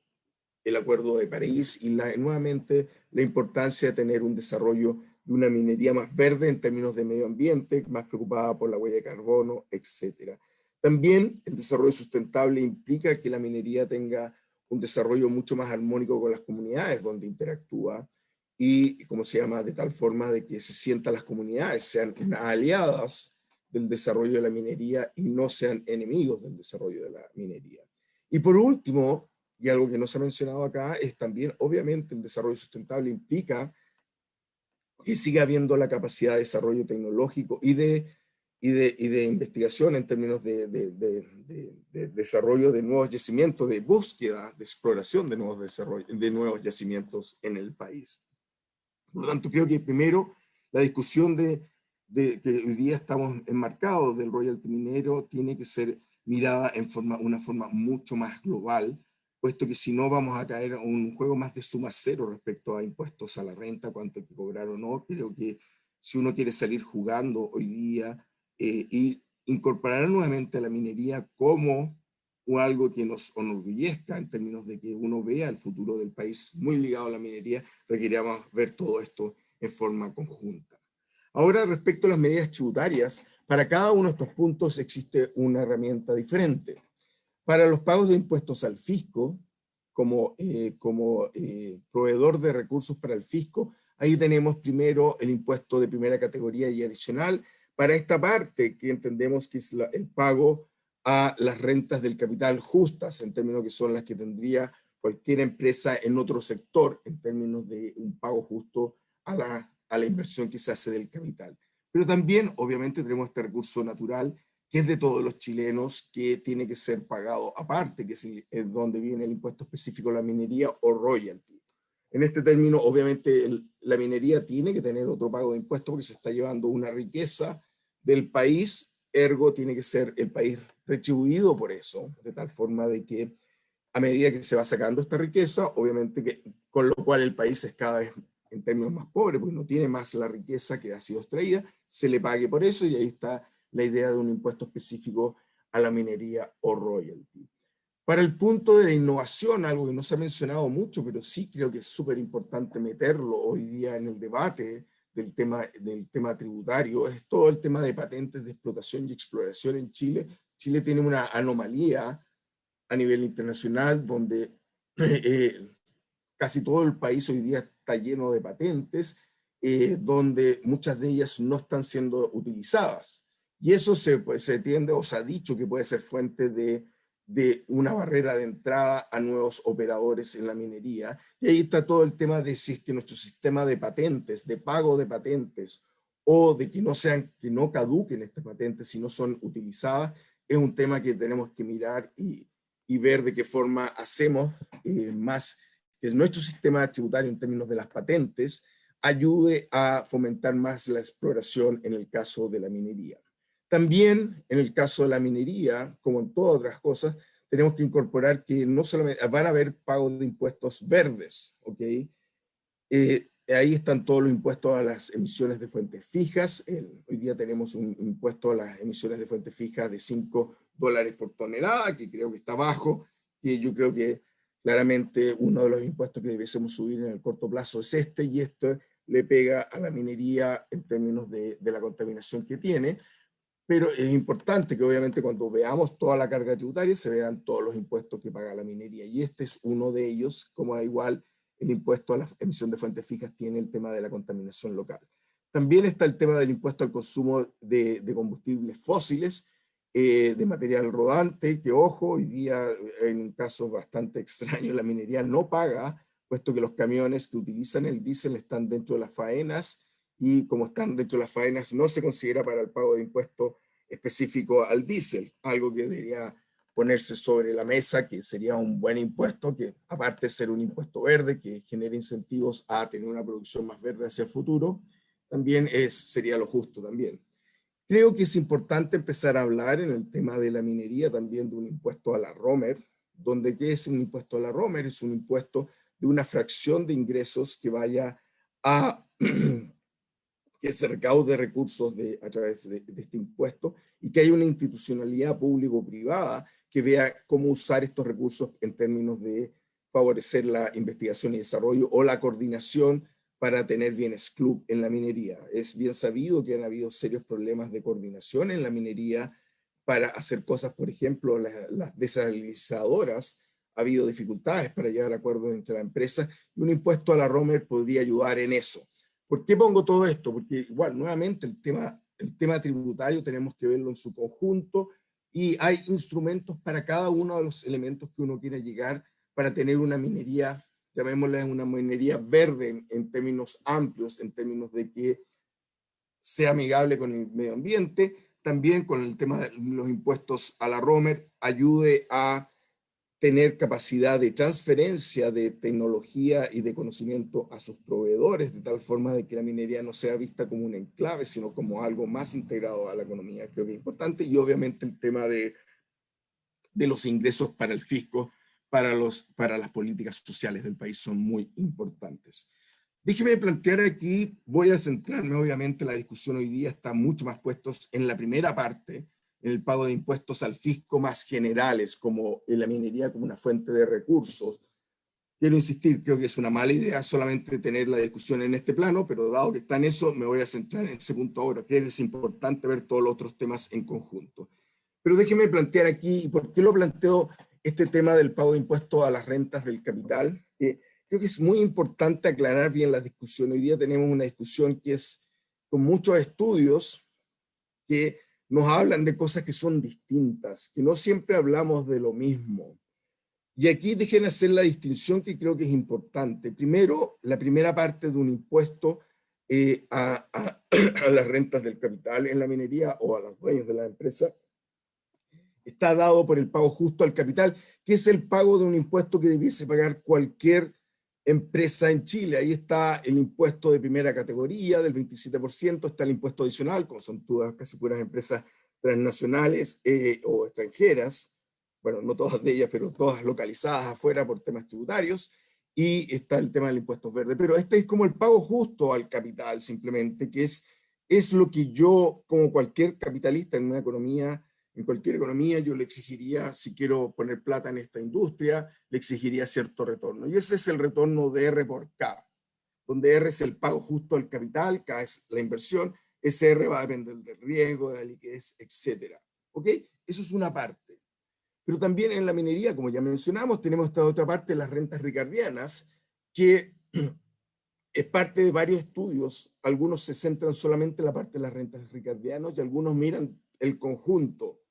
el Acuerdo de París y nuevamente la importancia de tener un desarrollo de una minería más verde en términos de medio ambiente, más preocupada por la huella de carbono, etc. También el desarrollo sustentable implica que la minería tenga un desarrollo mucho más armónico con las comunidades donde interactúa y, como se llama, de tal forma de que se sientan las comunidades, sean aliadas del desarrollo de la minería y no sean enemigos del desarrollo de la minería. Y por último, y algo que no se ha mencionado acá, es también, obviamente, el desarrollo sustentable implica que siga habiendo la capacidad de desarrollo tecnológico y de investigación en términos de desarrollo de nuevos yacimientos, de búsqueda, de exploración de nuevos yacimientos en el país. Por lo tanto, creo que primero la discusión que hoy día estamos enmarcados del royalty minero tiene que ser mirada en una forma mucho más global, puesto que si no vamos a caer a un juego más de suma cero respecto a impuestos a la renta, cuánto hay que cobrar o no. Creo que si uno quiere salir jugando hoy día y incorporar nuevamente a la minería como algo que nos enorgullezca en términos de que uno vea el futuro del país muy ligado a la minería, requeríamos ver todo esto en forma conjunta. Ahora, respecto a las medidas tributarias, para cada uno de estos puntos existe una herramienta diferente. Para los pagos de impuestos al fisco, como proveedor de recursos para el fisco, ahí tenemos primero el impuesto de primera categoría y adicional. Para esta parte que entendemos que es el pago a las rentas del capital justas, en términos que son las que tendría cualquier empresa en otro sector, en términos de un pago justo a la inversión que se hace del capital. Pero también, obviamente, tenemos este recurso natural, que es de todos los chilenos, que tiene que ser pagado aparte, que es donde viene el impuesto específico a la minería o royalty. En este término, obviamente, la minería tiene que tener otro pago de impuestos porque se está llevando una riqueza del país, ergo tiene que ser el país retribuido por eso, de tal forma de que a medida que se va sacando esta riqueza, obviamente con lo cual el país es cada vez en términos más pobre, porque no tiene más la riqueza que ha sido extraída, se le pague por eso, y ahí está la idea de un impuesto específico a la minería o royalty. Para el punto de la innovación, algo que no se ha mencionado mucho, pero sí creo que es súper importante meterlo hoy día en el debate del tema tributario, es todo el tema de patentes de explotación y exploración en Chile. Chile tiene una anomalía a nivel internacional donde casi todo el país hoy día está lleno de patentes, donde muchas de ellas no están siendo utilizadas. Y eso se tiende o se ha dicho que puede ser fuente de una barrera de entrada a nuevos operadores en la minería. Y ahí está todo el tema de si es que nuestro sistema de patentes, de pago de patentes, o de que no caduquen estas patentes si no son utilizadas, es un tema que tenemos que mirar y ver de qué forma hacemos más que nuestro sistema tributario en términos de las patentes ayude a fomentar más la exploración en el caso de la minería. También en el caso de la minería, como en todas otras cosas, tenemos que incorporar que no solamente van a haber pagos de impuestos verdes, ¿ok? Ahí están todos los impuestos a las emisiones de fuentes fijas. Hoy día tenemos un impuesto a las emisiones de fuentes fijas de $5 por tonelada, que creo que está bajo, y yo creo que claramente uno de los impuestos que debiésemos subir en el corto plazo es este, y esto le pega a la minería en términos de la contaminación que tiene. Pero es importante que obviamente cuando veamos toda la carga tributaria se vean todos los impuestos que paga la minería, y este es uno de ellos, como igual el impuesto a la emisión de fuentes fijas tiene el tema de la contaminación local. También está el tema del impuesto al consumo de combustibles fósiles, de material rodante, que ojo, hoy día en un caso bastante extraño la minería no paga, puesto que los camiones que utilizan el diésel están dentro de las faenas, y como están dentro de las faenas no se considera para el pago de impuesto específico al diésel, algo que debería ponerse sobre la mesa, que sería un buen impuesto, que aparte de ser un impuesto verde, que genera incentivos a tener una producción más verde hacia el futuro, también sería lo justo también. Creo que es importante empezar a hablar en el tema de la minería también de un impuesto a la ROMER, donde ¿qué es un impuesto a la ROMER? Es un impuesto de una fracción de ingresos que vaya a que se recaude recursos a través de este impuesto, y que haya una institucionalidad público-privada que vea cómo usar estos recursos en términos de favorecer la investigación y desarrollo o la coordinación para tener bienes club en la minería. Es bien sabido que han habido serios problemas de coordinación en la minería para hacer cosas, por ejemplo, las desalinizadoras, ha habido dificultades para llegar a acuerdos entre las empresas, y un impuesto a la ROMER podría ayudar en eso. ¿Por qué pongo todo esto? Porque igual, nuevamente, el tema tributario tenemos que verlo en su conjunto, y hay instrumentos para cada uno de los elementos que uno quiera llegar para tener una minería, llamémosla una minería verde en términos amplios, en términos de que sea amigable con el medio ambiente, también con el tema de los impuestos a la ROMER, ayude a tener capacidad de transferencia de tecnología y de conocimiento a sus proveedores, de tal forma de que la minería no sea vista como un enclave, sino como algo más integrado a la economía. Creo que es importante, y obviamente el tema de los ingresos para el fisco, para las políticas sociales del país son muy importantes. Déjeme plantear aquí, voy a centrarme, obviamente la discusión hoy día está mucho más puestos en la primera parte, en el pago de impuestos al fisco más generales, como en la minería como una fuente de recursos. Quiero insistir, creo que es una mala idea solamente tener la discusión en este plano, pero dado que está en eso, me voy a centrar en ese punto ahora. Creo que es importante ver todos los otros temas en conjunto. Pero déjeme plantear aquí, ¿por qué lo planteo este tema del pago de impuestos a las rentas del capital? Creo que es muy importante aclarar bien la discusión. Hoy día tenemos una discusión que es con muchos estudios que nos hablan de cosas que son distintas, que no siempre hablamos de lo mismo. Y aquí dejen hacer la distinción que creo que es importante. Primero, la primera parte de un impuesto a las rentas del capital en la minería o a los dueños de la empresa está dado por el pago justo al capital, que es el pago de un impuesto que debiese pagar cualquier empresa en Chile. Ahí está el impuesto de primera categoría del 27%, está el impuesto adicional, como son todas casi puras empresas transnacionales o extranjeras, bueno, no todas de ellas, pero todas localizadas afuera por temas tributarios, y está el tema del impuesto verde. Pero este es como el pago justo al capital, simplemente, que es lo que yo, como cualquier capitalista en una economía, en cualquier economía, yo le exigiría, si quiero poner plata en esta industria, le exigiría cierto retorno. Y ese es el retorno de R por K. donde R es el pago justo al capital, K es la inversión, SR va a depender del riesgo, de la liquidez, etc. ¿Ok? Eso es una parte. Pero también en la minería, como ya mencionamos, tenemos esta otra parte, las rentas ricardianas, que es parte de varios estudios. Algunos se centran solamente en la parte de las rentas ricardianas y algunos miran el conjunto.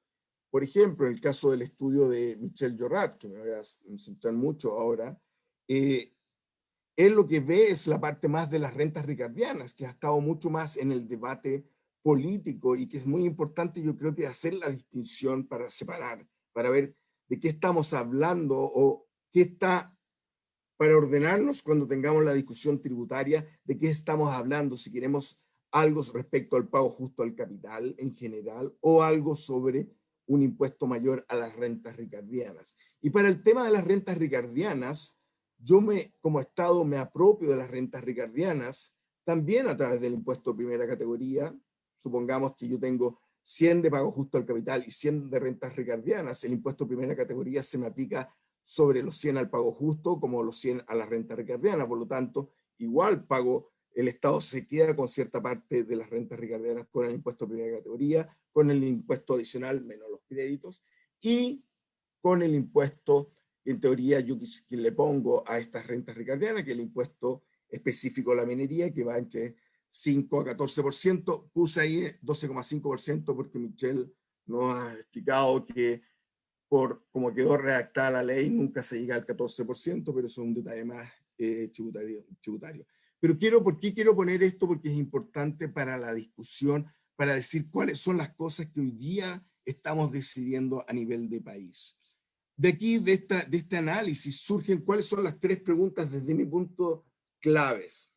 Por ejemplo, en el caso del estudio de Michel Jorrat, que me voy a centrar mucho ahora, él lo que ve es la parte más de las rentas ricardianas, que ha estado mucho más en el debate político y que es muy importante, yo creo que hacer la distinción para separar, para ver de qué estamos hablando o qué está, para ordenarnos cuando tengamos la discusión tributaria, de qué estamos hablando, si queremos algo respecto al pago justo al capital en general o algo sobre un impuesto mayor a las rentas ricardianas. Y para el tema de las rentas ricardianas, yo como Estado me apropio de las rentas ricardianas también a través del impuesto de primera categoría. Supongamos que yo tengo 100 de pago justo al capital y 100 de rentas ricardianas. El impuesto de primera categoría se me aplica sobre los 100 al pago justo como los 100 a la renta ricardiana. Por lo tanto, igual el Estado se queda con cierta parte de las rentas ricardianas con el impuesto de primera categoría, con el impuesto adicional menos los créditos y con el impuesto, en teoría, yo que le pongo a estas rentas ricardianas, que es el impuesto específico a la minería, que va entre 5 a 14%. Puse ahí 12,5% porque Michel nos ha explicado que por como quedó redactada la ley, nunca se llega al 14%, pero eso es un detalle más tributario. Pero ¿por qué quiero poner esto? Porque es importante para la discusión, para decir cuáles son las cosas que hoy día estamos decidiendo a nivel de país. De aquí, de este análisis, surgen cuáles son las 3 preguntas desde mi punto claves.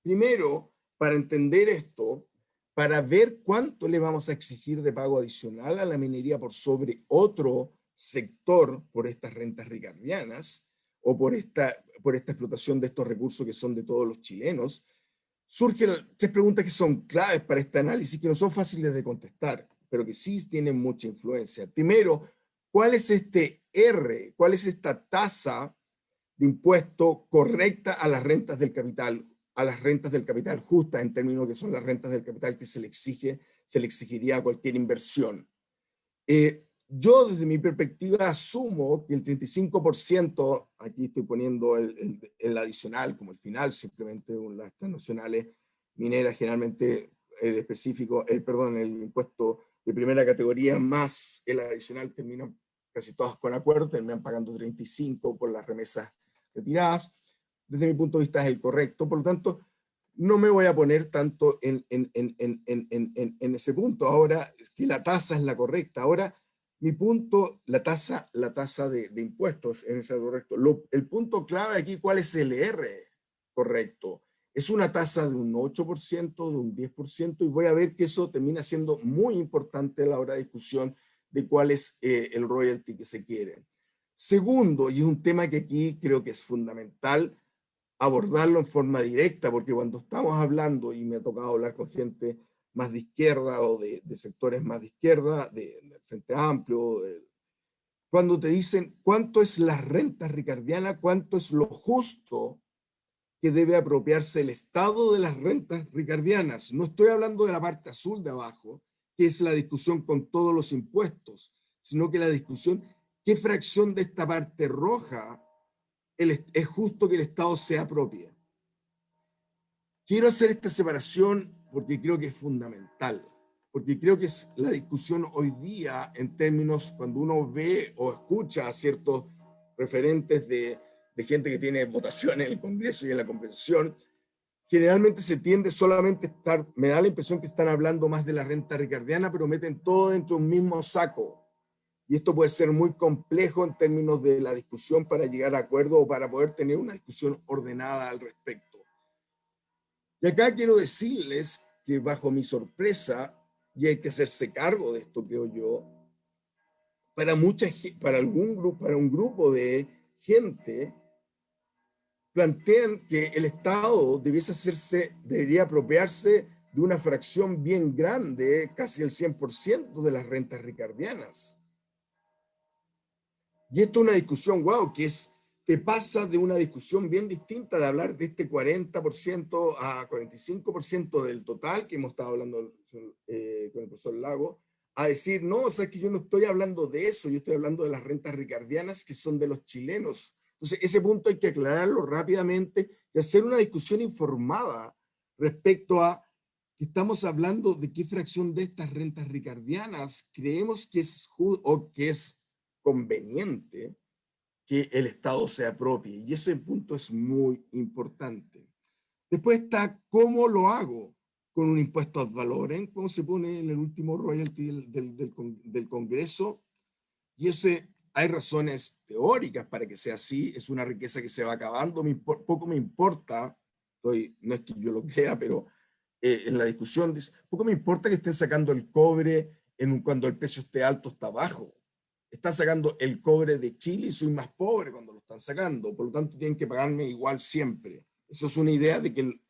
Primero, para entender esto, para ver cuánto le vamos a exigir de pago adicional a la minería por sobre otro sector por estas rentas ricardianas o por esta explotación de estos recursos que son de todos los chilenos, surgen 3 preguntas que son claves para este análisis, que no son fáciles de contestar, pero que sí tienen mucha influencia. Primero, ¿cuál es este R? ¿Cuál es esta tasa de impuesto correcta a las rentas del capital? A las rentas del capital justas, en términos que son las rentas del capital que se le exigiría a cualquier inversión. Yo, desde mi perspectiva, asumo que el 35%, aquí estoy poniendo el adicional como el final, simplemente las transnacionales mineras, generalmente el específico, el impuesto de primera categoría más el adicional terminan casi todas con acuerdo, terminan pagando 35% por las remesas retiradas. Desde mi punto de vista es el correcto, por lo tanto, no me voy a poner tanto en ese punto. Ahora, es que la tasa es la correcta. Ahora, mi punto, la tasa de impuestos en ese correcto. El punto clave aquí, ¿cuál es el R correcto? Es una tasa de un 8%, de un 10%, y voy a ver que eso termina siendo muy importante a la hora de discusión de cuál es el royalty que se quiere. Segundo, y es un tema que aquí creo que es fundamental abordarlo en forma directa, porque cuando estamos hablando, y me ha tocado hablar con gente más de izquierda o de sectores más de izquierda, del Frente Amplio, cuando te dicen cuánto es la renta ricardiana, cuánto es lo justo que debe apropiarse el Estado de las rentas ricardianas. No estoy hablando de la parte azul de abajo, que es la discusión con todos los impuestos, sino que la discusión, ¿qué fracción de esta parte roja es justo que el Estado se apropie? Quiero hacer esta separación porque creo que es fundamental, porque creo que es la discusión hoy día en términos, cuando uno ve o escucha a ciertos referentes de gente que tiene votación en el Congreso y en la Convención, generalmente se tiende solamente a estar, me da la impresión que están hablando más de la renta ricardiana, pero meten todo dentro de un mismo saco. Y esto puede ser muy complejo en términos de la discusión para llegar a acuerdo o para poder tener una discusión ordenada al respecto. Y acá quiero decirles que bajo mi sorpresa, y hay que hacerse cargo de esto, creo yo, para un grupo de gente, plantean que el Estado debería apropiarse de una fracción bien grande, casi el 100% de las rentas ricardianas. Y esto es una discusión, wow, que es te pasa de una discusión bien distinta de hablar de este 40% a 45% del total que hemos estado hablando con el profesor Lago, a decir, no, o sea, que yo no estoy hablando de eso, yo estoy hablando de las rentas ricardianas que son de los chilenos. Entonces, ese punto hay que aclararlo rápidamente y hacer una discusión informada respecto a que estamos hablando de qué fracción de estas rentas ricardianas creemos que es o que es conveniente que el Estado se apropie. Y ese punto es muy importante. Después está cómo lo hago, con un impuesto ad valorem, como se pone en el último royalty del Congreso. Y ese, hay razones teóricas para que sea así, es una riqueza que se va acabando, poco me importa, no es que yo lo crea, pero en la discusión dice, poco me importa que estén sacando el cobre cuando el precio esté alto, está bajo. Están sacando el cobre de Chile y soy más pobre cuando lo están sacando, por lo tanto tienen que pagarme igual siempre. Eso es una idea de que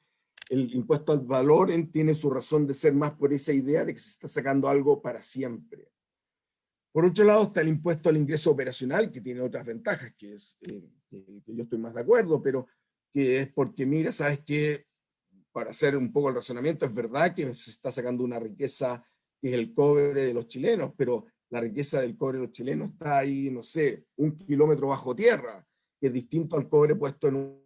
el impuesto al valor tiene su razón de ser más por esa idea de que se está sacando algo para siempre. Por otro lado está el impuesto al ingreso operacional, que tiene otras ventajas, que es que yo estoy más de acuerdo, pero que es porque, mira, ¿sabes qué? Para hacer un poco el razonamiento, es verdad que se está sacando una riqueza que es el cobre de los chilenos, pero la riqueza del cobre de los chilenos está ahí, no sé, 1 kilómetro bajo tierra, que es distinto al cobre puesto en un...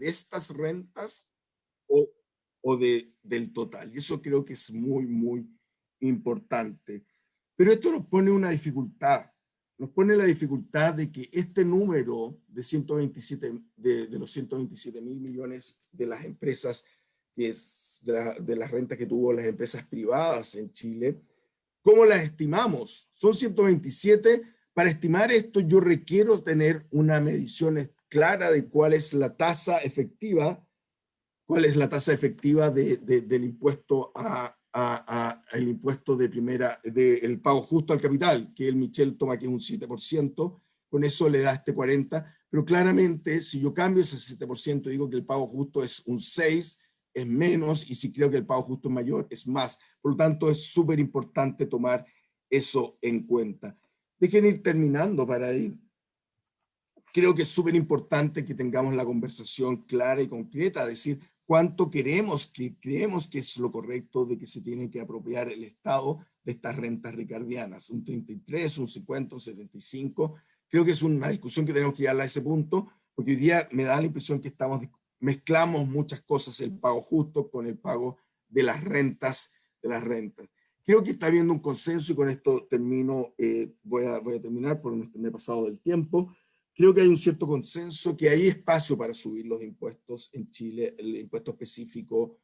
de estas rentas del total. Y eso creo que es muy, muy importante. Pero esto nos pone una dificultad. Nos pone la dificultad de que este número de 127, de los 127.000 millones de las empresas, que es de las rentas que tuvo las empresas privadas en Chile, ¿cómo las estimamos? Son 127. Para estimar esto yo requiero tener una medición clara de cuál es la tasa efectiva del impuesto el impuesto de primera, del pago justo al capital, que el Michel toma que es un 7%, con eso le da este 40%, pero claramente si yo cambio ese 7% y digo que el pago justo es un 6%, es menos, y si creo que el pago justo es mayor, es más. Por lo tanto, es súper importante tomar eso en cuenta. Dejen ir terminando para ir. Creo que es súper importante que tengamos la conversación clara y concreta, decir cuánto creemos que es lo correcto de que se tiene que apropiar el Estado de estas rentas ricardianas, un 33, un 50, un 75. Creo que es una discusión que tenemos que llevarla a ese punto, porque hoy día me da la impresión que mezclamos muchas cosas, el pago justo con el pago de las rentas, Creo que está habiendo un consenso, y con esto termino, voy a terminar porque me he pasado del tiempo. Creo que hay un cierto consenso que hay espacio para subir los impuestos en Chile, el impuesto específico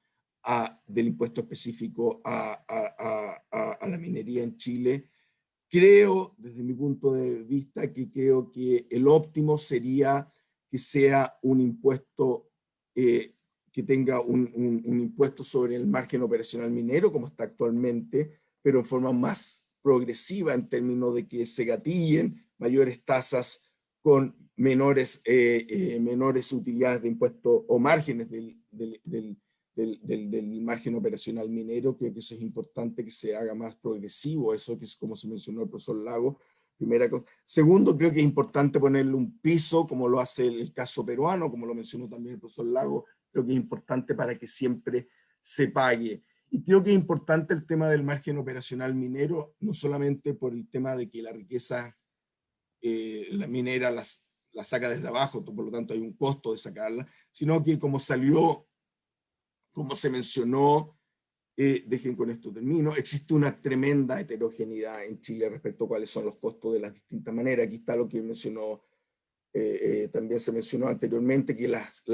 del impuesto específico a la minería en Chile. Creo, desde mi punto de vista, creo que el óptimo sería que sea un impuesto que tenga un impuesto sobre el margen operacional minero, como está actualmente, pero en forma más progresiva en términos de que se gatillen mayores tasas con menores utilidades de impuestos o márgenes del margen operacional minero. Creo que eso es importante, que se haga más progresivo, eso que es como se mencionó el profesor Lago, primera cosa. Segundo, creo que es importante ponerle un piso, como lo hace el caso peruano, como lo mencionó también el profesor Lago. Creo que es importante para que siempre se pague. Y creo que es importante el tema del margen operacional minero, no solamente por el tema de que la riqueza la minera la saca desde abajo, por lo tanto hay un costo de sacarla, sino que como se mencionó, dejen con esto termino, existe una tremenda heterogeneidad en Chile respecto a cuáles son los costos de las distintas maneras. Aquí está lo que mencionó, también se mencionó anteriormente, que las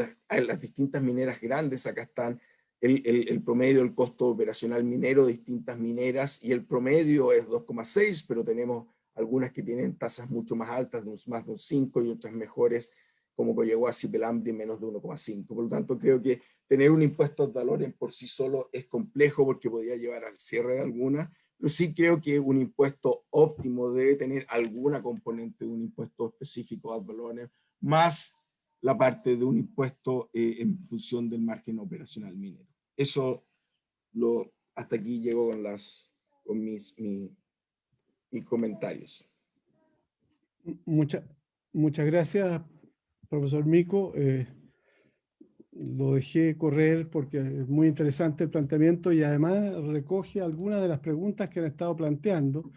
distintas mineras grandes acá están el promedio del costo operacional minero de distintas mineras, y el promedio es 2,6, pero tenemos algunas que tienen tasas mucho más altas, más de un 5, y otras mejores, como Collahuasi y Pelambres, menos de 1,5. Por lo tanto, creo que tener un impuesto ad valorem por sí solo es complejo porque podría llevar al cierre de algunas, pero sí creo que un impuesto óptimo debe tener alguna componente de un impuesto específico ad valorem, más la parte de un impuesto en función del margen operacional minero. Eso, hasta aquí llego con mis comentarios. Muchas gracias, profesor Mico. Lo dejé correr porque es muy interesante el planteamiento y además recoge algunas de las preguntas que han estado planteando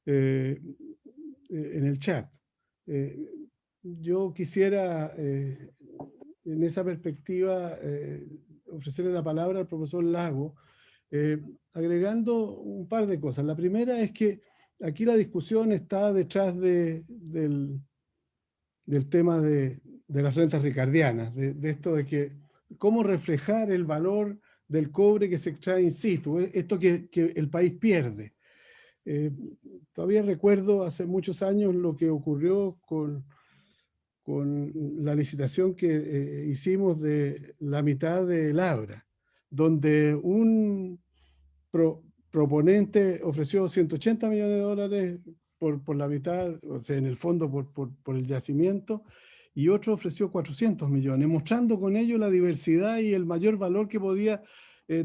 en el chat. Yo quisiera, en esa perspectiva, ofrecerle la palabra al profesor Lago, agregando un par de cosas. La primera es que aquí la discusión está detrás del tema de las rentas ricardianas, de esto de que cómo reflejar el valor del cobre que se extrae in situ, esto que el país pierde. Todavía recuerdo hace muchos años lo que ocurrió con la licitación que hicimos de la mitad de Labra, donde un proponente ofreció $180 millones por la mitad, o sea, en el fondo por el yacimiento, y otro ofreció 400 millones, mostrando con ello la diversidad y el mayor valor que podía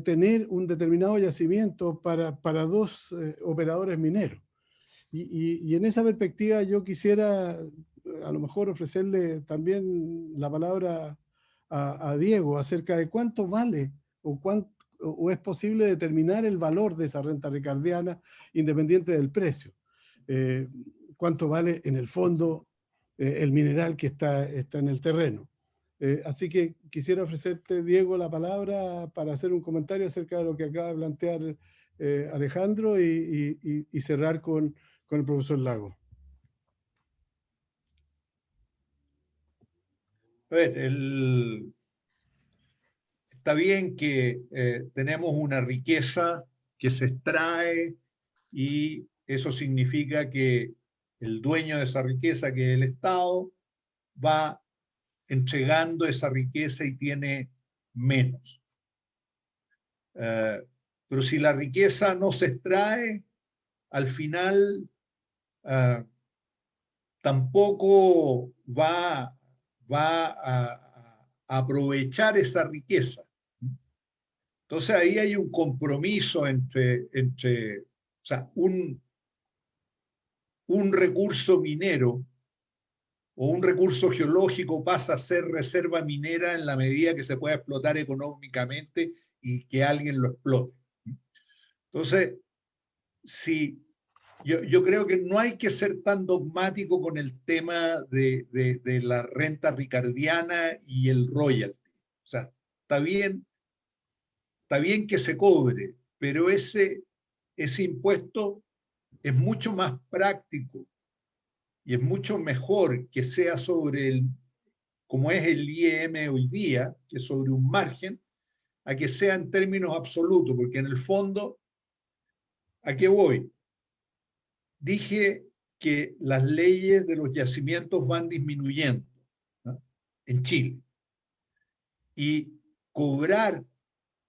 tener un determinado yacimiento para dos operadores mineros. Y en esa perspectiva yo quisiera a lo mejor ofrecerle también la palabra a Diego acerca de cuánto vale o es posible determinar el valor de esa renta ricardiana independiente del precio. Cuánto vale en el fondo el mineral que está en el terreno. Así que quisiera ofrecerte, Diego, la palabra para hacer un comentario acerca de lo que acaba de plantear Alejandro y cerrar con el profesor Lago. A ver, está bien que tenemos una riqueza que se extrae y eso significa que el dueño de esa riqueza, que es el Estado, va entregando esa riqueza y tiene menos. Pero si la riqueza no se extrae, al final tampoco va a aprovechar esa riqueza. Entonces ahí hay un compromiso entre o sea, un recurso minero o un recurso geológico pasa a ser reserva minera en la medida que se pueda explotar económicamente y que alguien lo explote. Entonces, yo creo que no hay que ser tan dogmático con el tema de la renta ricardiana y el royalty. O sea, está bien que se cobre, pero ese impuesto es mucho más práctico y es mucho mejor que sea sobre como es el IEM hoy día, que es sobre un margen, a que sea en términos absolutos, porque en el fondo, ¿a qué voy? Dije que las leyes de los yacimientos van disminuyendo, ¿no?, en Chile. Y cobrar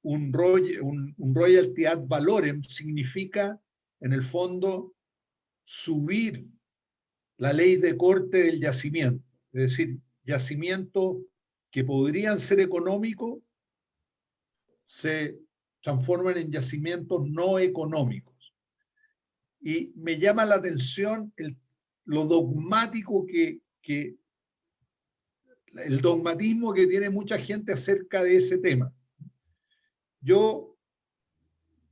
un royalty ad valorem significa, en el fondo, subir la ley de corte del yacimiento. Es decir, yacimientos que podrían ser económicos se transforman en yacimientos no económicos. Y me llama la atención lo dogmático el dogmatismo que tiene mucha gente acerca de ese tema. Yo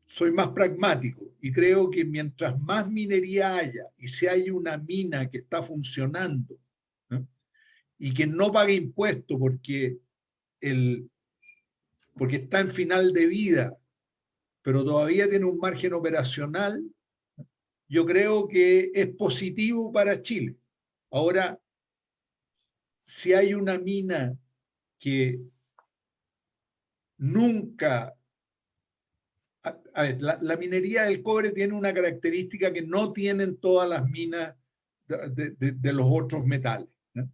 soy más pragmático y creo que mientras más minería haya y si hay una mina que está funcionando, ¿no?, y que no pague impuestos porque está en final de vida, pero todavía tiene un margen operacional, yo creo que es positivo para Chile. Ahora, si hay una mina que nunca... A ver, la minería del cobre tiene una característica que no tienen todas las minas de los otros metales, ¿no?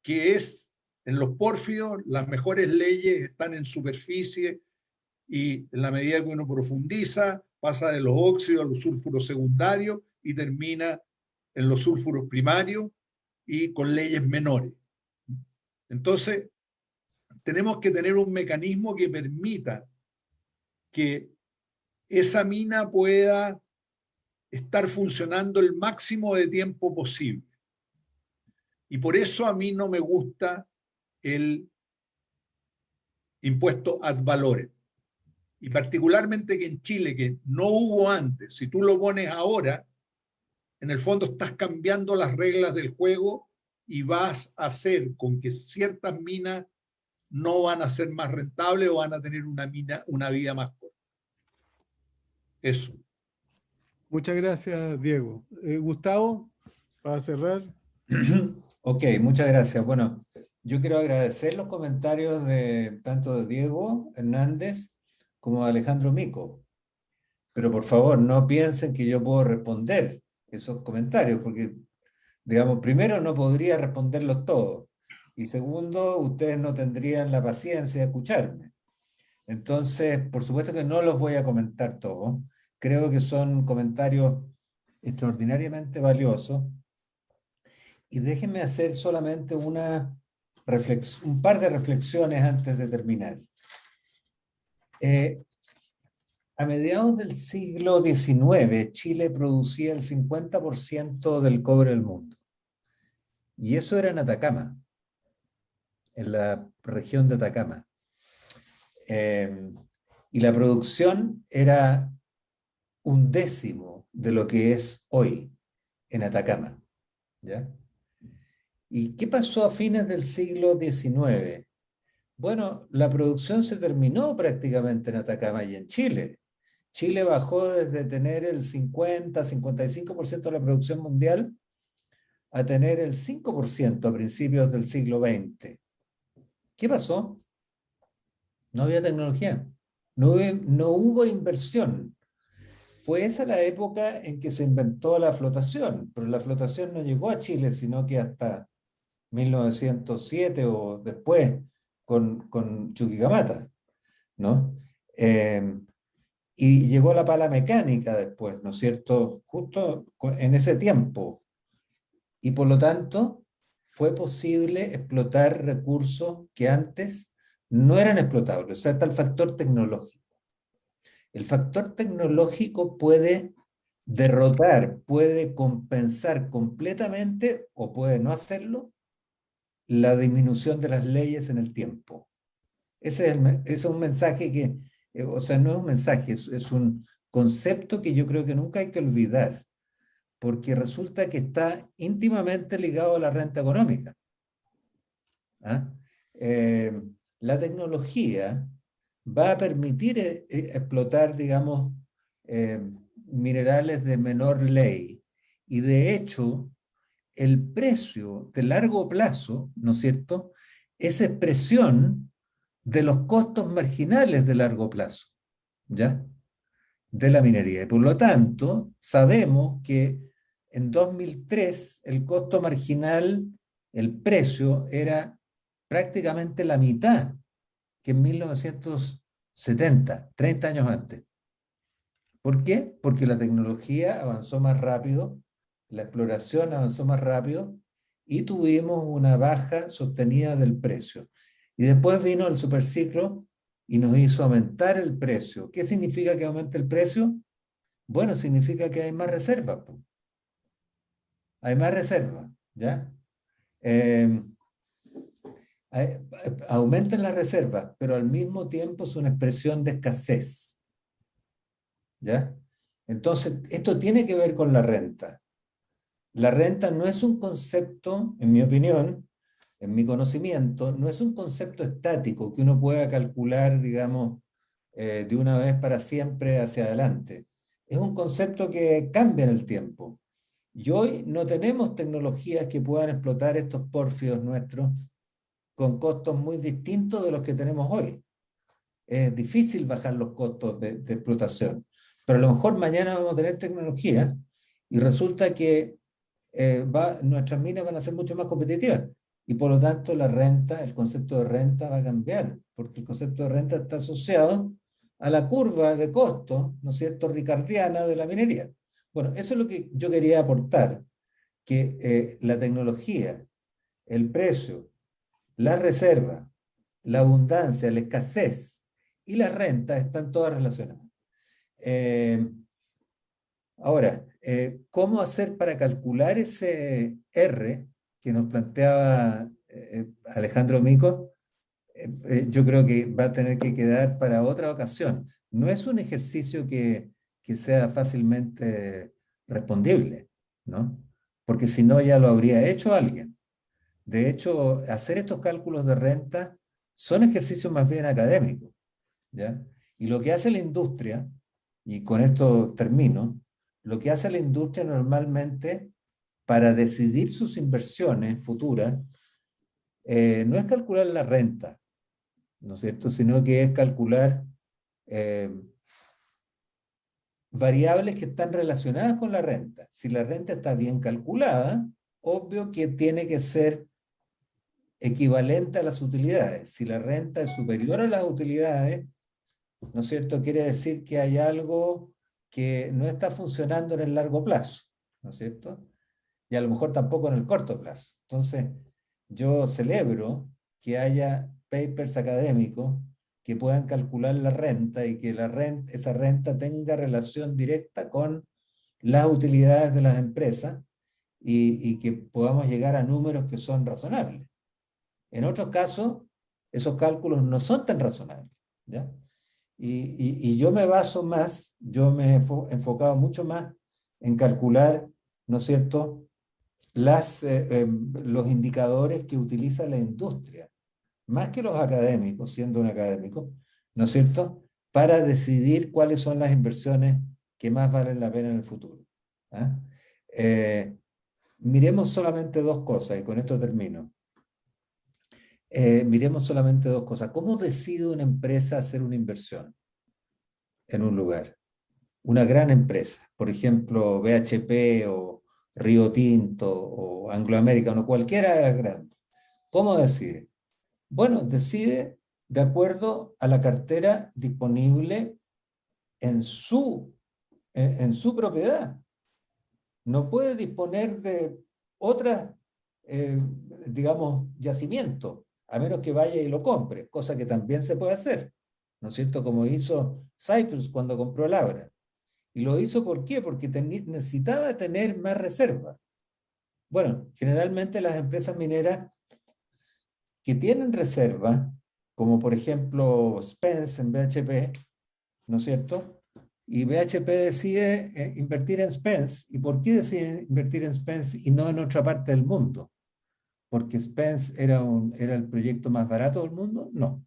Que es, en los pórfidos, las mejores leyes están en superficie y en la medida que uno profundiza, pasa de los óxidos a los sulfuros secundarios y termina en los sulfuros primarios y con leyes menores. Entonces, tenemos que tener un mecanismo que permita que esa mina pueda estar funcionando el máximo de tiempo posible. Y por eso a mí no me gusta el impuesto ad valorem. Y particularmente que en Chile, que no hubo antes, si tú lo pones ahora, en el fondo estás cambiando las reglas del juego y vas a hacer con que ciertas minas no van a ser más rentables o van a tener una vida más corta. Eso. Muchas gracias, Diego. Gustavo, para cerrar. Ok, muchas gracias. Bueno, yo quiero agradecer los comentarios de tanto de Diego Hernández como de Alejandro Mico. Pero por favor, no piensen que yo puedo responder esos comentarios, porque, digamos, primero no podría responderlos todos. Y segundo, ustedes no tendrían la paciencia de escucharme. Entonces, por supuesto que no los voy a comentar todos. Creo que son comentarios extraordinariamente valiosos. Y déjenme hacer solamente un par de reflexiones antes de terminar. A mediados del siglo XIX, Chile producía el 50% del cobre del mundo. Y eso era en Atacama, en la región de Atacama. Y la producción era 1/10 de lo que es hoy en Atacama, ¿ya? ¿Y qué pasó a fines del siglo XIX? Bueno, la producción se terminó prácticamente en Atacama y en Chile. Chile bajó desde tener el 50-55% de la producción mundial a tener el 5% a principios del siglo XX. ¿Qué pasó? No había tecnología, no hubo inversión. Fue esa la época en que se inventó la flotación, pero la flotación no llegó a Chile, sino que hasta 1907 o después con Chuquicamata, ¿no? Y llegó la pala mecánica después, ¿no es cierto? Justo en ese tiempo. Y por lo tanto, fue posible explotar recursos que antes no eran explotables. O sea, está el factor tecnológico. El factor tecnológico puede derrotar, puede compensar completamente, o puede no hacerlo, la disminución de las leyes en el tiempo. Ese es un mensaje que, o sea, no es un mensaje, es un concepto que yo creo que nunca hay que olvidar, porque resulta que está íntimamente ligado a la renta económica. ¿Ah? La tecnología va a permitir explotar, digamos, minerales de menor ley, y de hecho, el precio de largo plazo, ¿no es cierto?, es expresión de los costos marginales de largo plazo, ¿ya?, de la minería. Y por lo tanto, sabemos que en 2003 el costo marginal, el precio, era prácticamente la mitad que en 1970, 30 años antes. ¿Por qué? Porque la tecnología avanzó más rápido, la exploración avanzó más rápido y tuvimos una baja sostenida del precio. Y después vino el superciclo y nos hizo aumentar el precio. ¿Qué significa que aumente el precio? Bueno, significa que hay más reservas. Hay más reservas, ¿ya? Aumentan las reservas, pero al mismo tiempo es una expresión de escasez, ¿ya? Entonces, esto tiene que ver con la renta. La renta no es un concepto, en mi opinión, en mi conocimiento, no es un concepto estático que uno pueda calcular, digamos, de una vez para siempre hacia adelante. Es un concepto que cambia en el tiempo. Y hoy no tenemos tecnologías que puedan explotar estos pórfidos nuestros con costos muy distintos de los que tenemos hoy. es difícil bajar los costos de explotación. Pero a lo mejor mañana vamos a tener tecnología y resulta que nuestras minas van a ser mucho más competitivas. Y por lo tanto la renta, el concepto de renta va a cambiar, porque el concepto de renta está asociado a la curva de costo, ¿no es cierto?, ricardiana de la minería. Bueno, eso es lo que yo quería aportar, que la tecnología, el precio, la reserva, la abundancia, la escasez y la renta están todas relacionadas. Ahora, ¿cómo hacer para calcular ese R que nos planteaba Alejandro Mico? Yo creo que va a tener que quedar para otra ocasión. No es un ejercicio que sea fácilmente respondible, ¿no? Porque si no ya lo habría hecho alguien. De hecho, hacer estos cálculos de renta son ejercicios más bien académicos, ¿ya? Y lo que hace la industria, y con esto termino, lo que hace la industria normalmente para decidir sus inversiones futuras no es calcular la renta, ¿no es cierto?, sino que es calcular variables que están relacionadas con la renta. Si la renta está bien calculada, obvio que tiene que ser equivalente a las utilidades. Si la renta es superior a las utilidades, ¿no es cierto?, quiere decir que hay algo que no está funcionando en el largo plazo, ¿no es cierto? Y a lo mejor tampoco en el corto plazo. Entonces, yo celebro que haya papers académicos que puedan calcular la renta y que esa renta tenga relación directa con las utilidades de las empresas y que podamos llegar a números que son razonables. En otros casos, esos cálculos no son tan razonables, ¿ya? Y yo me baso más, yo me he enfocado mucho más en calcular, ¿no es cierto?, los indicadores que utiliza la industria, más que los académicos, siendo un académico, ¿no es cierto?, para decidir cuáles son las inversiones que más valen la pena en el futuro. ¿Ah? Miremos solamente dos cosas, y con esto termino. Miremos solamente dos cosas. ¿Cómo decide una empresa hacer una inversión en un lugar? Una gran empresa, por ejemplo, BHP o Río Tinto o Anglo American o cualquiera de las grandes. ¿Cómo decide? Bueno, decide de acuerdo a la cartera disponible en su propiedad. No puede disponer de otras, digamos, yacimientos, a menos que vaya y lo compre, cosa que también se puede hacer, ¿no es cierto?, como hizo Cyprus cuando compró el Abra. ¿Y lo hizo por qué? Porque necesitaba tener más reserva. Bueno, generalmente las empresas mineras que tienen reserva, como por ejemplo Spence en BHP, ¿no es cierto?, y BHP decide invertir en Spence. ¿Y por qué decide invertir en Spence y no en otra parte del mundo? ¿Porque Spence era el proyecto más barato del mundo? No,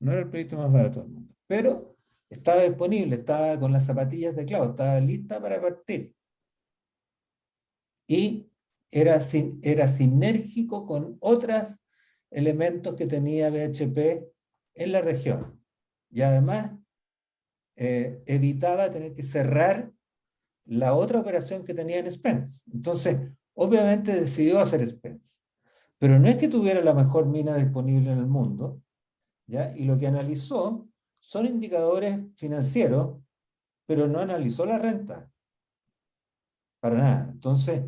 no era el proyecto más barato del mundo. Pero estaba disponible, estaba con las zapatillas de clavo, estaba lista para partir. Y era sinérgico con otros elementos que tenía BHP en la región. Y además evitaba tener que cerrar la otra operación que tenía en Spence. Entonces, obviamente decidió hacer Spence. Pero no es que tuviera la mejor mina disponible en el mundo, ¿ya? Y lo que analizó son indicadores financieros, pero no analizó la renta. Para nada. Entonces,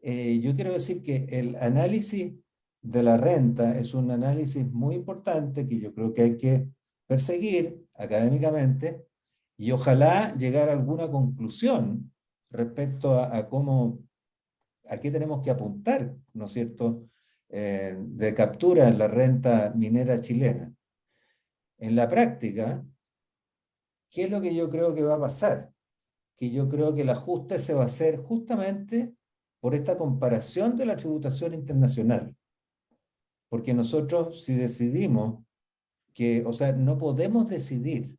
yo quiero decir que el análisis de la renta es un análisis muy importante que yo creo que hay que perseguir académicamente y ojalá llegar a alguna conclusión respecto a qué tenemos que apuntar, ¿no es cierto?, de captura en la renta minera chilena. En la práctica, ¿qué es lo que yo creo que va a pasar? Que yo creo que el ajuste se va a hacer justamente por esta comparación de la tributación internacional. Porque nosotros, si decidimos o sea, no podemos decidir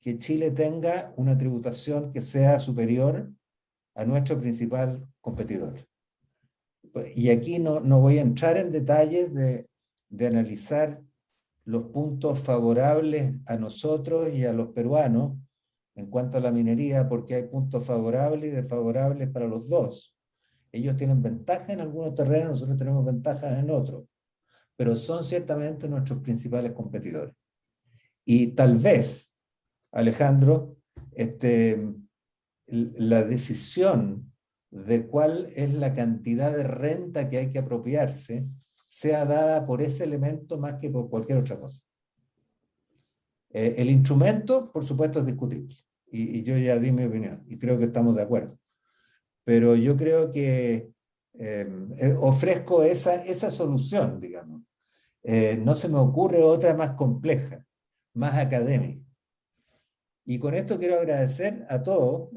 que Chile tenga una tributación que sea superior a nuestro principal competidor. Y aquí no voy a entrar en detalles de analizar los puntos favorables a nosotros y a los peruanos en cuanto a la minería, porque hay puntos favorables y desfavorables para los dos. Ellos tienen ventaja en algunos terrenos, nosotros tenemos ventajas en otros, pero son ciertamente nuestros principales competidores. Y tal vez, Alejandro, la decisión de cuál es la cantidad de renta que hay que apropiarse sea dada por ese elemento más que por cualquier otra cosa. El instrumento, por supuesto, es discutible. Y yo ya di mi opinión y creo que estamos de acuerdo. Pero yo creo que ofrezco esa solución, digamos. No se me ocurre otra más compleja, más académica. Y con esto quiero agradecer a todos,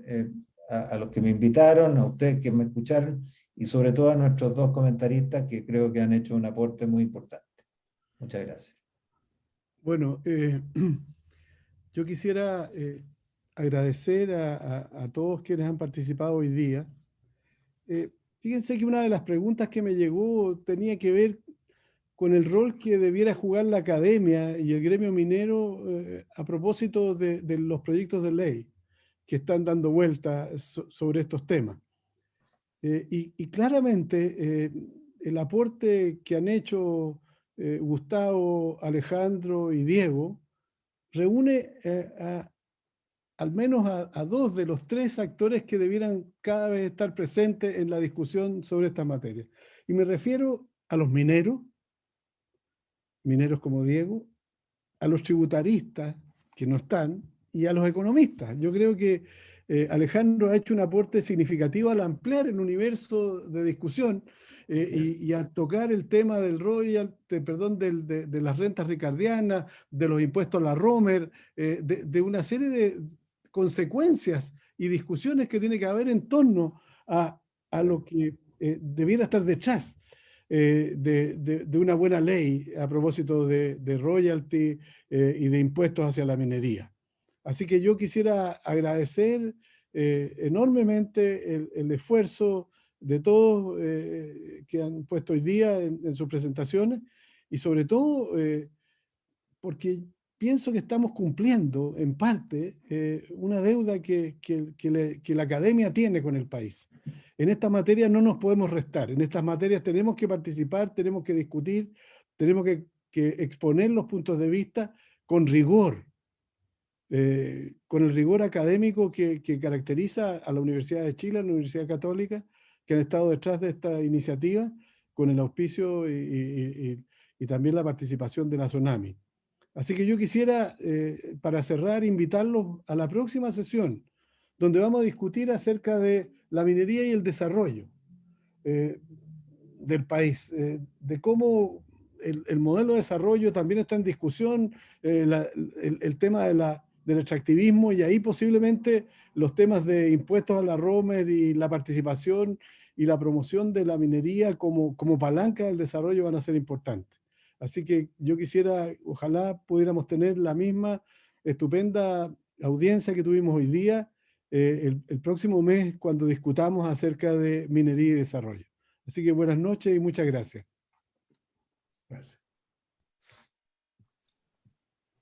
a los que me invitaron, a ustedes que me escucharon y sobre todo a nuestros dos comentaristas que creo que han hecho un aporte muy importante. Muchas gracias. Bueno, yo quisiera agradecer a todos quienes han participado hoy día. Fíjense que una de las preguntas que me llegó tenía que ver con el rol que debiera jugar la academia y el gremio minero a propósito de los proyectos de ley que están dando vuelta sobre estos temas. Y claramente el aporte que han hecho Gustavo, Alejandro y Diego reúne al menos a dos de los tres actores que debieran cada vez estar presentes en la discusión sobre estas materias. Y me refiero a los mineros como Diego, a los tributaristas que no están y a los economistas. Yo creo que Alejandro ha hecho un aporte significativo al ampliar el universo de discusión y al tocar el tema del de las rentas ricardianas, de los impuestos a la Romer, de una serie de consecuencias y discusiones que tiene que haber en torno a lo que debiera estar detrás de una buena ley a propósito de royalty y de impuestos hacia la minería. Así que yo quisiera agradecer enormemente el esfuerzo de todos que han puesto hoy día en sus presentaciones y sobre todo porque pienso que estamos cumpliendo en parte una deuda que la academia tiene con el país. En esta materia no nos podemos restar, en estas materias tenemos que participar, tenemos que discutir, tenemos que exponer los puntos de vista con rigor, con el rigor académico que caracteriza a la Universidad de Chile, a la Universidad Católica, que han estado detrás de esta iniciativa, con el auspicio y también la participación de la SONAMI. Así que yo quisiera, para cerrar, invitarlos a la próxima sesión, donde vamos a discutir acerca de la minería y el desarrollo del país, de cómo el modelo de desarrollo también está en discusión, el tema del extractivismo y ahí posiblemente los temas de impuestos a la Romer y la participación y la promoción de la minería como palanca del desarrollo van a ser importantes. Así que yo quisiera, ojalá pudiéramos tener la misma estupenda audiencia que tuvimos hoy día el próximo mes cuando discutamos acerca de minería y desarrollo. Así que buenas noches y muchas gracias. Gracias.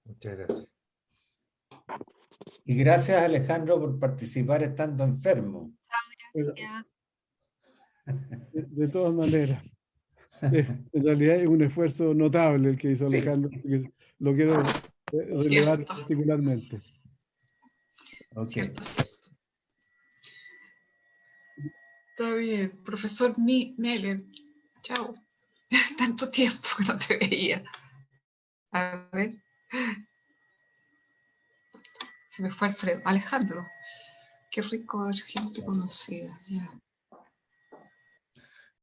Muchas gracias. Y gracias, Alejandro, por participar estando enfermo. Gracias. De todas maneras. En realidad es un esfuerzo notable el que hizo Alejandro, que lo quiero relevar particularmente. Okay. Cierto. Está bien, profesor Meller. Chao. Tanto tiempo que no te veía. A ver. Se me fue Alfredo. Alejandro. Qué rico ver gente conocida. Ya.